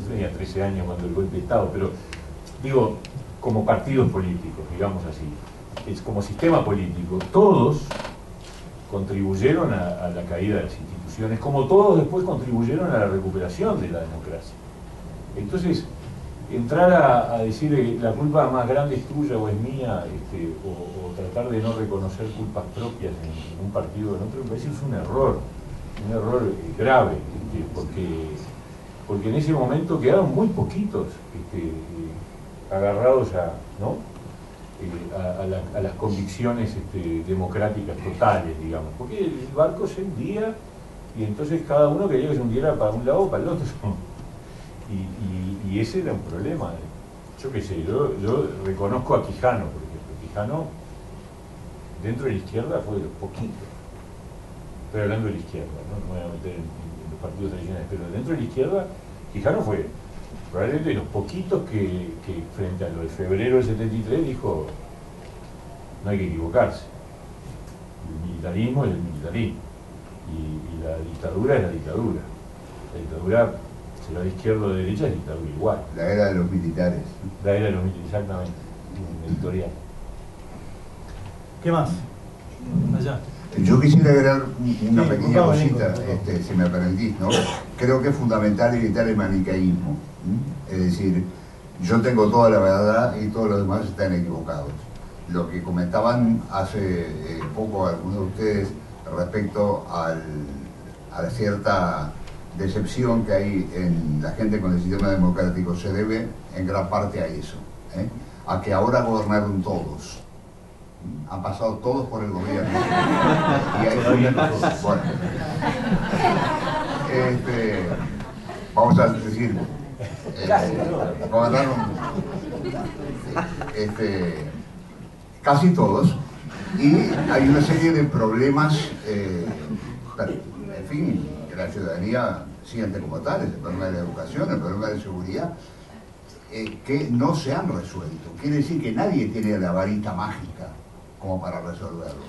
tenía 13 años cuando el golpe de Estado, pero digo, como partidos políticos, digamos así, como sistema político, todos contribuyeron a la caída de las instituciones, como todos después contribuyeron a la recuperación de la democracia. Entonces, entrar a decir que la culpa más grande es tuya o es mía, o tratar de no reconocer culpas propias en un partido o en otro, me parece que es un error grave, porque en ese momento quedaron muy poquitos agarrados a las convicciones democráticas totales, digamos, porque el barco se hundía y entonces cada uno quería que se hundiera para un lado o para el otro. Y ese era un problema. Yo qué sé, yo reconozco a Quijano, por ejemplo. Quijano, dentro de la izquierda, fue de los poquitos. Estoy hablando de la izquierda, no me voy a meter en los partidos tradicionales, pero dentro de la izquierda, Quijano fue probablemente de los poquitos que frente a lo de febrero del 73 dijo: no hay que equivocarse. El militarismo es el militarismo. Y la dictadura es la dictadura. La dictadura, será de izquierda o de derecha, es dictadura igual. La era de los militares. La era de los militares, exactamente. Editorial. ¿Qué más? Allá. Yo quisiera agregar una Sí, pequeña por favor, cosita, Nico. si me permitís, ¿no? Creo que es fundamental evitar el maniqueísmo. Es decir, yo tengo toda la verdad y todos los demás están equivocados. Lo que comentaban hace poco algunos de ustedes respecto a la cierta decepción que hay en la gente con el sistema democrático se debe en gran parte a eso, a que ahora gobernaron todos. Han pasado todos por el gobierno. Y hay bueno, vamos a decir, gobernaron casi todos, y hay una serie de problemas, en fin, que la ciudadanía siente como tales, el problema de la educación, el problema de seguridad, que no se han resuelto. Quiere decir que nadie tiene la varita mágica como para resolverlo.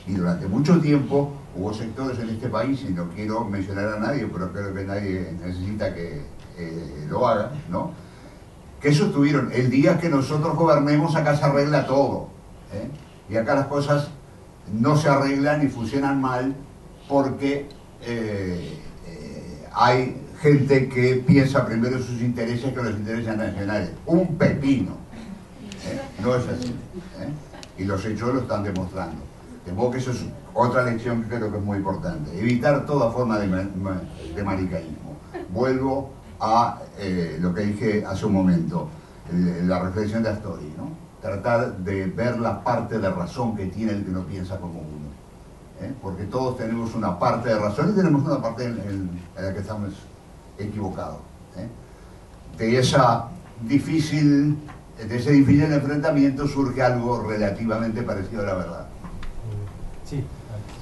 Y durante mucho tiempo hubo sectores en este país, y no quiero mencionar a nadie, pero creo que nadie necesita que lo haga, ¿no?, que sostuvieron: el día que nosotros gobernemos acá se arregla todo, y acá las cosas no se arreglan y funcionan mal porque hay gente que piensa primero en sus intereses que en los intereses nacionales. Un pepino, no es así, y los hechos lo están demostrando. De modo que eso es otra lección que creo que es muy importante: evitar toda forma de maniqueísmo. Vuelvo a lo que dije hace un momento, la reflexión de Astori, ¿no? Tratar de ver la parte de razón que tiene el que no piensa como uno, porque todos tenemos una parte de razón y tenemos una parte en la que estamos equivocados. De ese difícil enfrentamiento surge algo relativamente parecido a la verdad. Sí.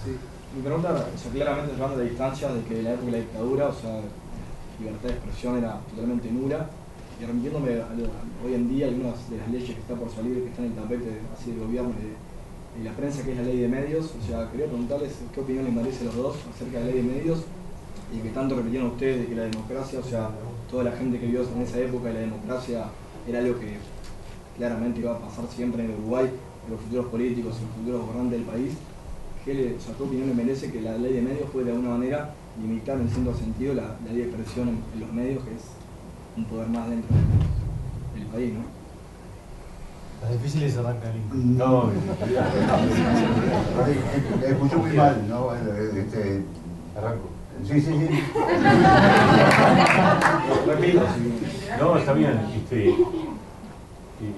Sí. Mi pregunta, o sea, claramente llevando la distancia de que en la época de la dictadura, o sea, libertad de expresión era totalmente nula, y remitiéndome hoy en día algunas de las leyes que están por salir, que están en el tapete así del gobierno y de la prensa, que es la ley de medios. O sea, quería preguntarles qué opinión les merece a los dos acerca de la ley de medios, y que tanto repitieron ustedes de que la democracia, o sea, toda la gente que vivió en esa época, la democracia era algo que claramente iba a pasar siempre en Uruguay, en los futuros políticos, en los futuros gobernantes del país. ¿Qué opinión le merece que la ley de medios puede de alguna manera limitar en cierto sentido la ley de expresión en los medios, que es un poder más dentro del país, ¿no? Las difíciles arrancan. No, Escuché muy mal, ¿no? arranco. Sí. Repito, No, está bien.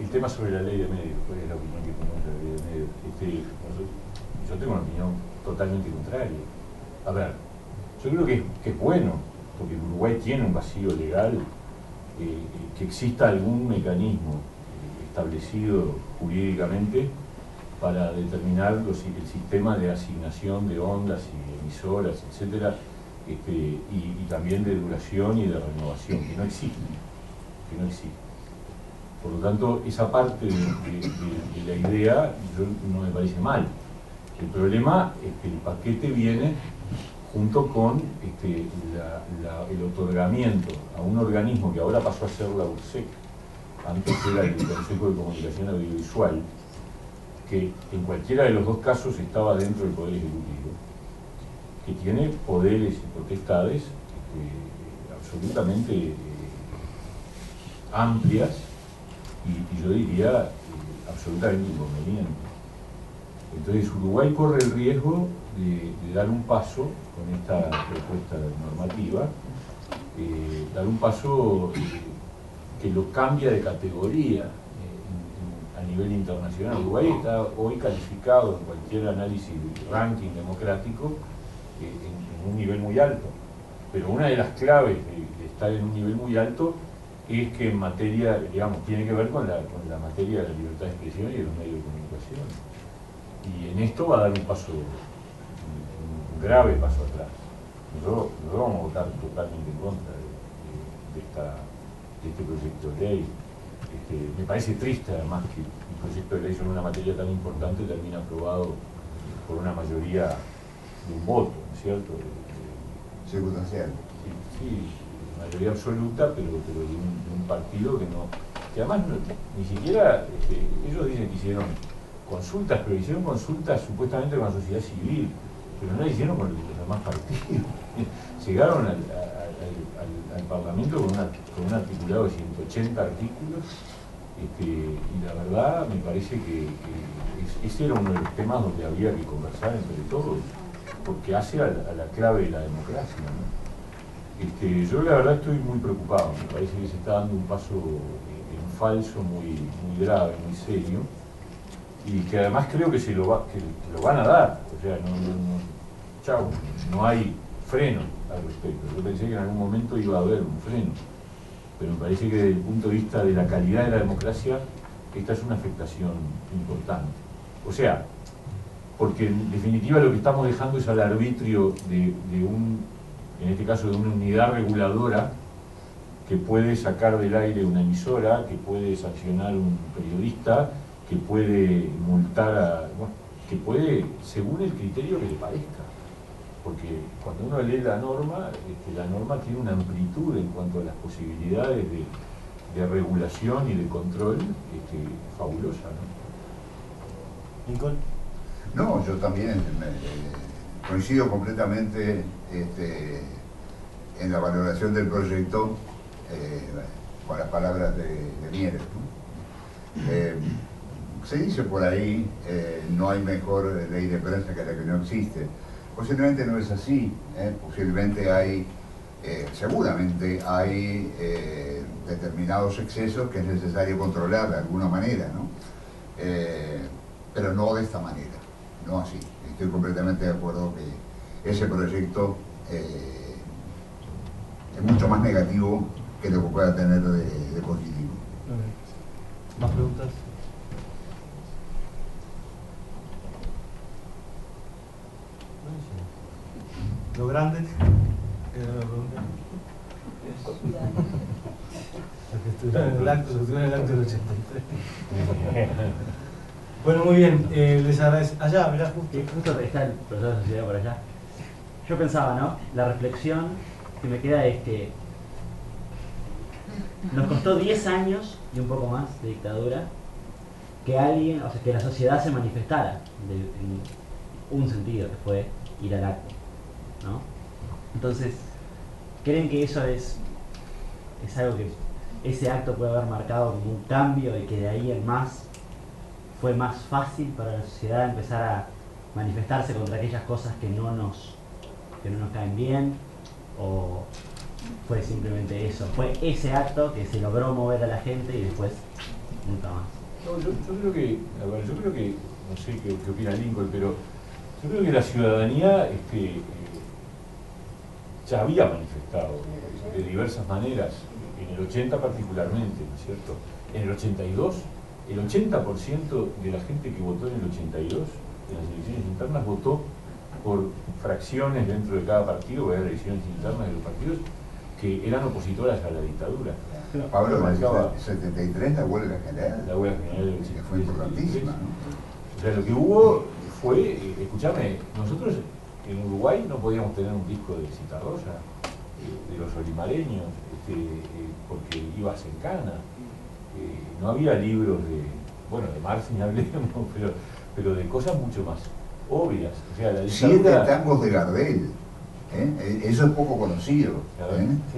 El tema sobre la ley de medios, ¿cuál es la opinión que tenemos de la ley de medios? Yo tengo una opinión totalmente contraria. A ver, yo creo que es bueno, porque Uruguay tiene un vacío legal, que exista algún mecanismo establecido jurídicamente para determinar el sistema de asignación de ondas y emisoras, etcétera, y también de duración y de renovación, que no existe. Por lo tanto, esa parte de la idea no me parece mal. El problema es que el paquete viene junto con el otorgamiento a un organismo que ahora pasó a ser la URSEC, antes era el Consejo de Comunicación Audiovisual, que en cualquiera de los dos casos estaba dentro del Poder Ejecutivo, que tiene poderes y potestades absolutamente amplias y yo diría absolutamente inconvenientes. Entonces Uruguay corre el riesgo de dar un paso con esta propuesta normativa, dar un paso que lo cambia de categoría a nivel internacional. Uruguay está hoy calificado en cualquier análisis de ranking democrático en un nivel muy alto, pero una de las claves de estar en un nivel muy alto es que en materia, digamos, tiene que ver con la materia de la libertad de expresión y de los medios de comunicación. Y en esto va a dar un paso, un grave paso atrás. Nosotros vamos a votar totalmente en contra de este proyecto de ley. Me parece triste además que un proyecto de ley sobre una materia tan importante termine aprobado por una mayoría de un voto, ¿no es cierto? Circunstancial. Sí, mayoría absoluta, pero de un partido que además ni siquiera, ellos dicen que hicieron consultas, pero hicieron consultas supuestamente con la sociedad civil, pero no la hicieron con los demás partidos. Llegaron al Parlamento con un articulado de 180 artículos, y la verdad me parece que ese era uno de los temas donde había que conversar entre todos, porque hace a la clave de la democracia, ¿no? Yo la verdad estoy muy preocupado, me parece que se está dando un paso en falso muy grave, muy serio, y que además creo que lo van a dar, o sea, no hay freno al respecto. Yo pensé que en algún momento iba a haber un freno, pero me parece que desde el punto de vista de la calidad de la democracia, esta es una afectación importante. O sea, porque en definitiva lo que estamos dejando es al arbitrio en este caso de una unidad reguladora que puede sacar del aire una emisora, que puede sancionar a un periodista, que puede multar que puede, según el criterio que le parezca. Porque cuando uno lee la norma tiene una amplitud en cuanto a las posibilidades de regulación y de control fabulosa, ¿no? Nicole. No, yo también coincido completamente en la valoración del proyecto con las palabras de Mieres, ¿no? Se dice por ahí, no hay mejor ley de prensa que la que no existe. Posiblemente no es así, posiblemente hay, seguramente hay determinados excesos que es necesario controlar de alguna manera, ¿no? Pero no de esta manera, no así. Estoy completamente de acuerdo que ese proyecto es mucho más negativo que lo que pueda tener de positivo. ¿Más preguntas? Los grandes, los que estuvieron en el acto del 83. Bueno, muy bien, les agradezco. Allá, mirá, justo está el profesor de sociedad por allá. Yo pensaba, ¿no? La reflexión que me queda es que nos costó 10 años y un poco más de dictadura que alguien, o sea, que la sociedad se manifestara en un sentido, que fue ir al acto, ¿no? Entonces, ¿creen que eso es algo que ese acto puede haber marcado como un cambio y que de ahí en más fue más fácil para la sociedad empezar a manifestarse contra aquellas cosas que no nos caen bien? ¿O fue simplemente eso? ¿Fue ese acto que se logró mover a la gente y después nunca más? No, yo creo que, no sé qué opina Lincoln, pero yo creo que la ciudadanía ya había manifestado de diversas maneras, en el 80 particularmente, ¿no es cierto? En el 82, el 80% de la gente que votó en el 82, en las elecciones internas, votó por fracciones dentro de cada partido, voy a las elecciones internas de los partidos, que eran opositoras a la dictadura. Pablo, en el 73 la huelga general. La huelga general del 83. Fue importantísima, ¿no? O sea, lo que hubo fue, escúchame, nosotros en Uruguay no podíamos tener un disco de Citarrosa, de los olimareños, porque ibas en cana. No había libros de Marx ni hablemos, pero de cosas mucho más obvias. O sea, la dictadura... 7 tangos de Gardel. Eso es poco conocido.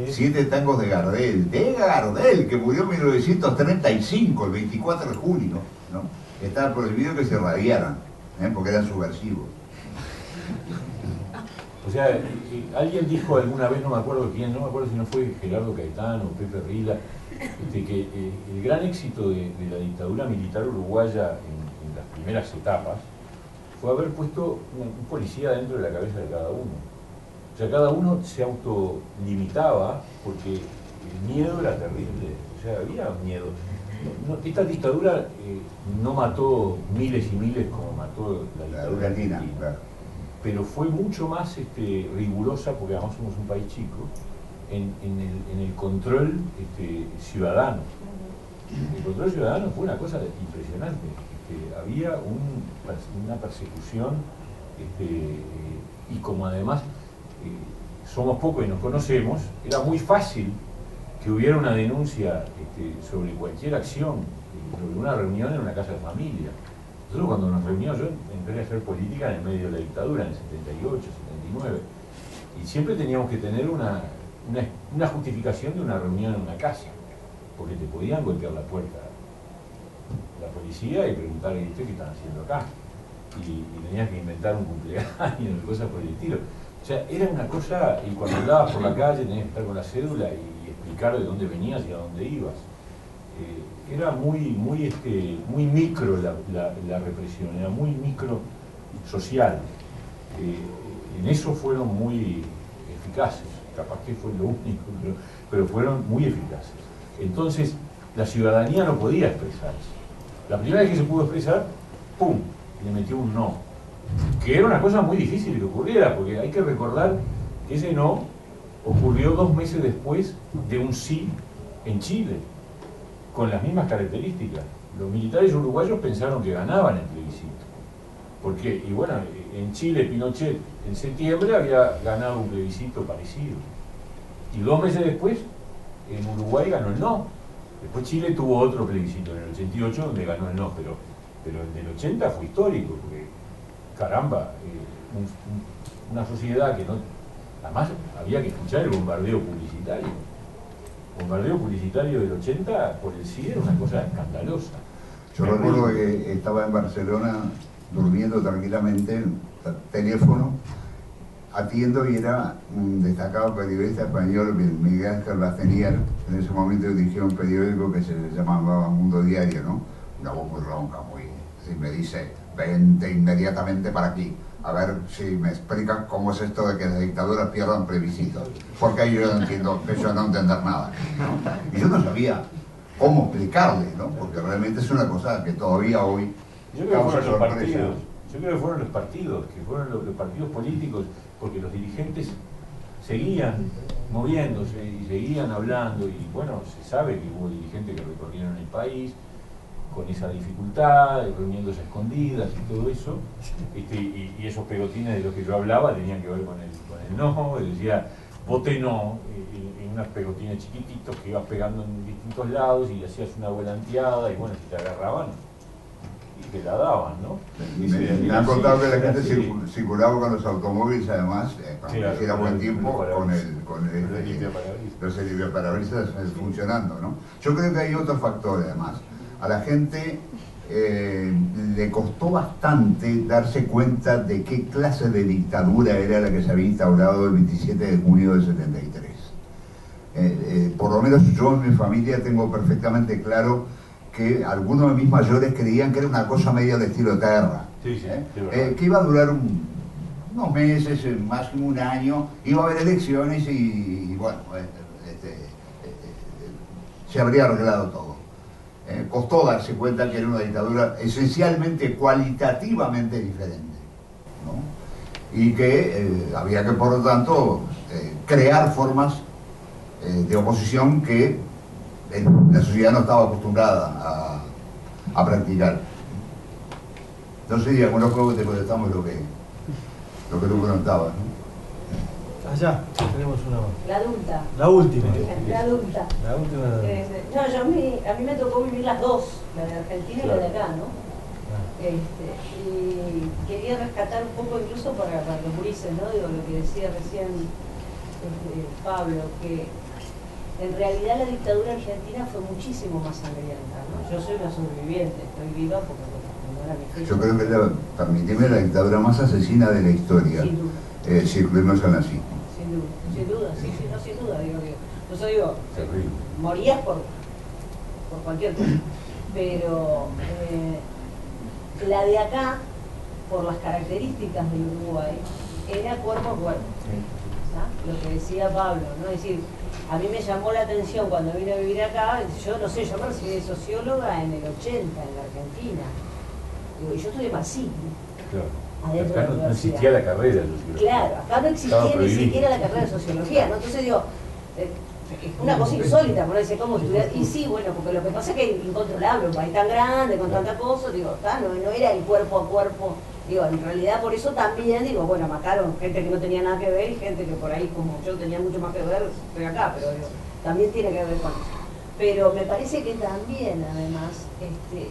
7 tangos de Gardel. De Gardel, que murió en 1935, el 24 de julio, ¿no? Estaba prohibido que se radiaran, porque eran subversivos. O sea, alguien dijo alguna vez, no me acuerdo quién, no me acuerdo si no fue Gerardo Caetano o Pepe Rila, que el gran éxito de la dictadura militar uruguaya en las primeras etapas fue haber puesto un policía dentro de la cabeza de cada uno. O sea, cada uno se autolimitaba porque el miedo era terrible, o sea, había miedo. Esta dictadura no mató miles y miles como mató la dictadura argentina, claro. Pero fue mucho más rigurosa, porque además somos un país chico, en el control ciudadano. El control ciudadano fue una cosa impresionante. Había una persecución, y como además somos pocos y nos conocemos, era muy fácil que hubiera una denuncia sobre cualquier acción, sobre una reunión en una casa de familia. Nosotros cuando nos reunimos, yo entré a hacer política en el medio de la dictadura, en el 78, 79, y siempre teníamos que tener una justificación de una reunión en una casa, porque te podían golpear la puerta la policía y preguntar, ¿y usted qué están haciendo acá? Y tenías que inventar un cumpleaños, cosas por el estilo. O sea, era una cosa, y cuando andabas por la calle tenías que estar con la cédula y explicar de dónde venías y a dónde ibas. Era muy micro la represión, era muy micro social. En eso fueron muy eficaces, capaz que fue lo único, pero fueron muy eficaces. Entonces, la ciudadanía no podía expresarse. La primera vez que se pudo expresar, ¡pum!, le metió un no. Que era una cosa muy difícil que ocurriera, porque hay que recordar que ese no ocurrió 2 meses después de un sí en Chile, con las mismas características. Los militares uruguayos pensaron que ganaban el plebiscito. Porque, y bueno, en Chile Pinochet en septiembre había ganado un plebiscito parecido. Y 2 meses después, en Uruguay ganó el no. Después Chile tuvo otro plebiscito en el 88 donde ganó el no, pero el del 80 fue histórico, porque, caramba, una sociedad que no... Además, había que escuchar el bombardeo publicitario. El bombardeo publicitario del 80 por el sí era una cosa escandalosa. Yo recuerdo que estaba en Barcelona durmiendo tranquilamente, teléfono, atiendo y era un destacado periodista español, Miguel Ángel Bastenier. En ese momento dirigía un periódico que se llamaba Mundo Diario, ¿no? Una voz muy ronca, y me dice, vente inmediatamente para aquí, a ver si me explican cómo es esto de que las dictaduras pierdan plebiscitos, porque ahí yo no entiendo, empiezo a no entender nada, ¿no? Y yo no sabía cómo explicarle, ¿no? Porque realmente es una cosa que todavía hoy causa sorpresa. Yo creo que fueron los partidos, los partidos políticos, porque los dirigentes seguían moviéndose y seguían hablando, y bueno, se sabe que hubo dirigentes que recorrieron el país con esa dificultad, reuniéndose a escondidas y todo eso, y esos pegotines de los que yo hablaba tenían que ver con el no, decía, vote no, en unos pegotines chiquititos que ibas pegando en distintos lados y hacías una volanteada, y bueno, si te agarraban, y te la daban, ¿no? Me han contado que la gente circulaba con los automóviles, además, cuando hiciera buen tiempo, los limpiaparabrisas funcionando, ¿no? Yo creo que hay otro factor, además. A la gente le costó bastante darse cuenta de qué clase de dictadura era la que se había instaurado el 27 de junio del 73. Por lo menos yo en mi familia tengo perfectamente claro que algunos de mis mayores creían que era una cosa medio de estilo Terra, que iba a durar unos meses, máximo un año, iba a haber elecciones y bueno, se habría arreglado todo. Costó darse cuenta que era una dictadura esencialmente cualitativamente diferente, ¿no? Y que había que, por lo tanto, crear formas de oposición que la sociedad no estaba acostumbrada a practicar. Entonces, digamos, los juegos te contestamos lo que tú preguntabas, ¿no? Allá tenemos una más. La adulta. La última. La adulta. La última. No, a mí me tocó vivir las dos, la de Argentina y la de acá, ¿no? Y quería rescatar un poco incluso para los gurises, ¿no? Digo, lo que decía recién Pablo, que en realidad la dictadura argentina fue muchísimo más sangrienta, ¿no? Yo soy una sobreviviente, estoy viva porque no era mi fecha. Yo creo que es permitime, la dictadura más asesina de la historia. Sin duda. Si incluimos al nazismo. Sin duda, sin duda, digo. Yo digo, morías por cualquier cosa. Pero la de acá, por las características del Uruguay, era cuerpo a cuerpo. ¿Sí? Lo que decía Pablo, ¿no? Es decir, a mí me llamó la atención cuando vine a vivir acá, yo no sé, yo me recibí de socióloga en el 80, en la Argentina. Digo, y yo estudié marxismo. Claro. Adentro acá no existía la carrera de sociología. Claro, acá no existía ni siquiera la carrera de sociología, ¿no? Entonces digo, es una cosa insólita, por decir, ¿cómo estudiar? Y sí, bueno, porque lo que pasa es que es incontrolable, un país tan grande, con tanta cosa, digo, no era el cuerpo a cuerpo, digo, en realidad por eso también, digo, bueno, mataron gente que no tenía nada que ver y gente que por ahí, como yo tenía mucho más que ver, estoy acá, pero digo, también tiene que ver con eso. Pero me parece que también, además,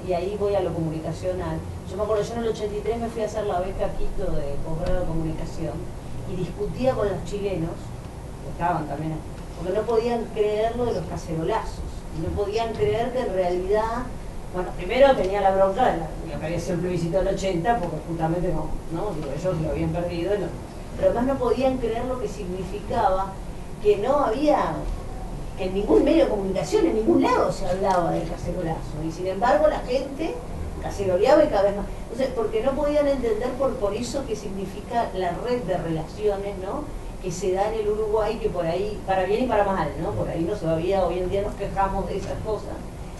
y ahí voy a lo comunicacional, yo me acuerdo, yo en el 83 me fui a hacer la beca Quito de posgrado de comunicación y discutía con los chilenos, que estaban también, porque no podían creer lo de los cacerolazos, y no podían creer que en realidad, bueno, primero tenía la bronca de lo que había sido el plebiscito del 80, porque justamente no, digo, ellos lo habían perdido, pero además no podían creer lo que significaba que no había, que en ningún medio de comunicación, en ningún lado se hablaba del cacerolazo, y sin embargo la gente caceroleaba y cada vez más. Entonces, porque no podían entender por eso qué significa la red de relaciones, ¿no?, que se da en el Uruguay, que por ahí, para bien y para mal, ¿no?, por ahí no todavía, hoy en día nos quejamos de esas cosas,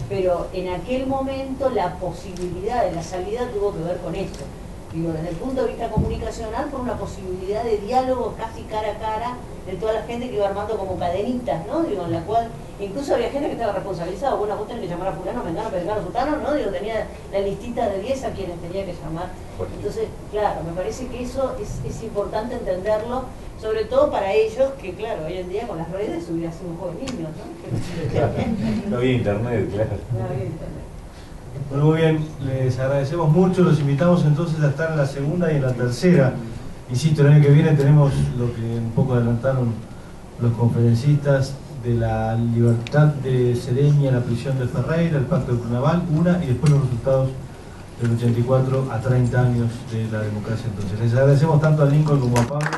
pero en aquel momento la posibilidad de la salida tuvo que ver con esto. Digo, desde el punto de vista comunicacional, por una posibilidad de diálogo casi cara a cara de toda la gente que iba armando como cadenitas, ¿no? Digo, en la cual incluso había gente que estaba responsabilizada. Bueno, vos tenés que llamar a fulano, mengano, perengano, sutano, ¿no? Digo, tenía la listita de 10 a quienes tenía que llamar. Entonces, claro, me parece que eso es importante entenderlo, sobre todo para ellos, que claro, hoy en día con las redes hubiera sido un juego de niños, ¿no? Claro, no había internet, claro. No había internet. Bueno, muy bien, les agradecemos mucho, los invitamos entonces a estar en la segunda y en la tercera. Insisto, el año que viene tenemos lo que un poco adelantaron los conferencistas de la libertad de Sereña, la prisión de Ferreira, el pacto de Cunaval, y después los resultados del 84 a 30 años de la democracia. Entonces, les agradecemos tanto a Lincoln como a Pablo.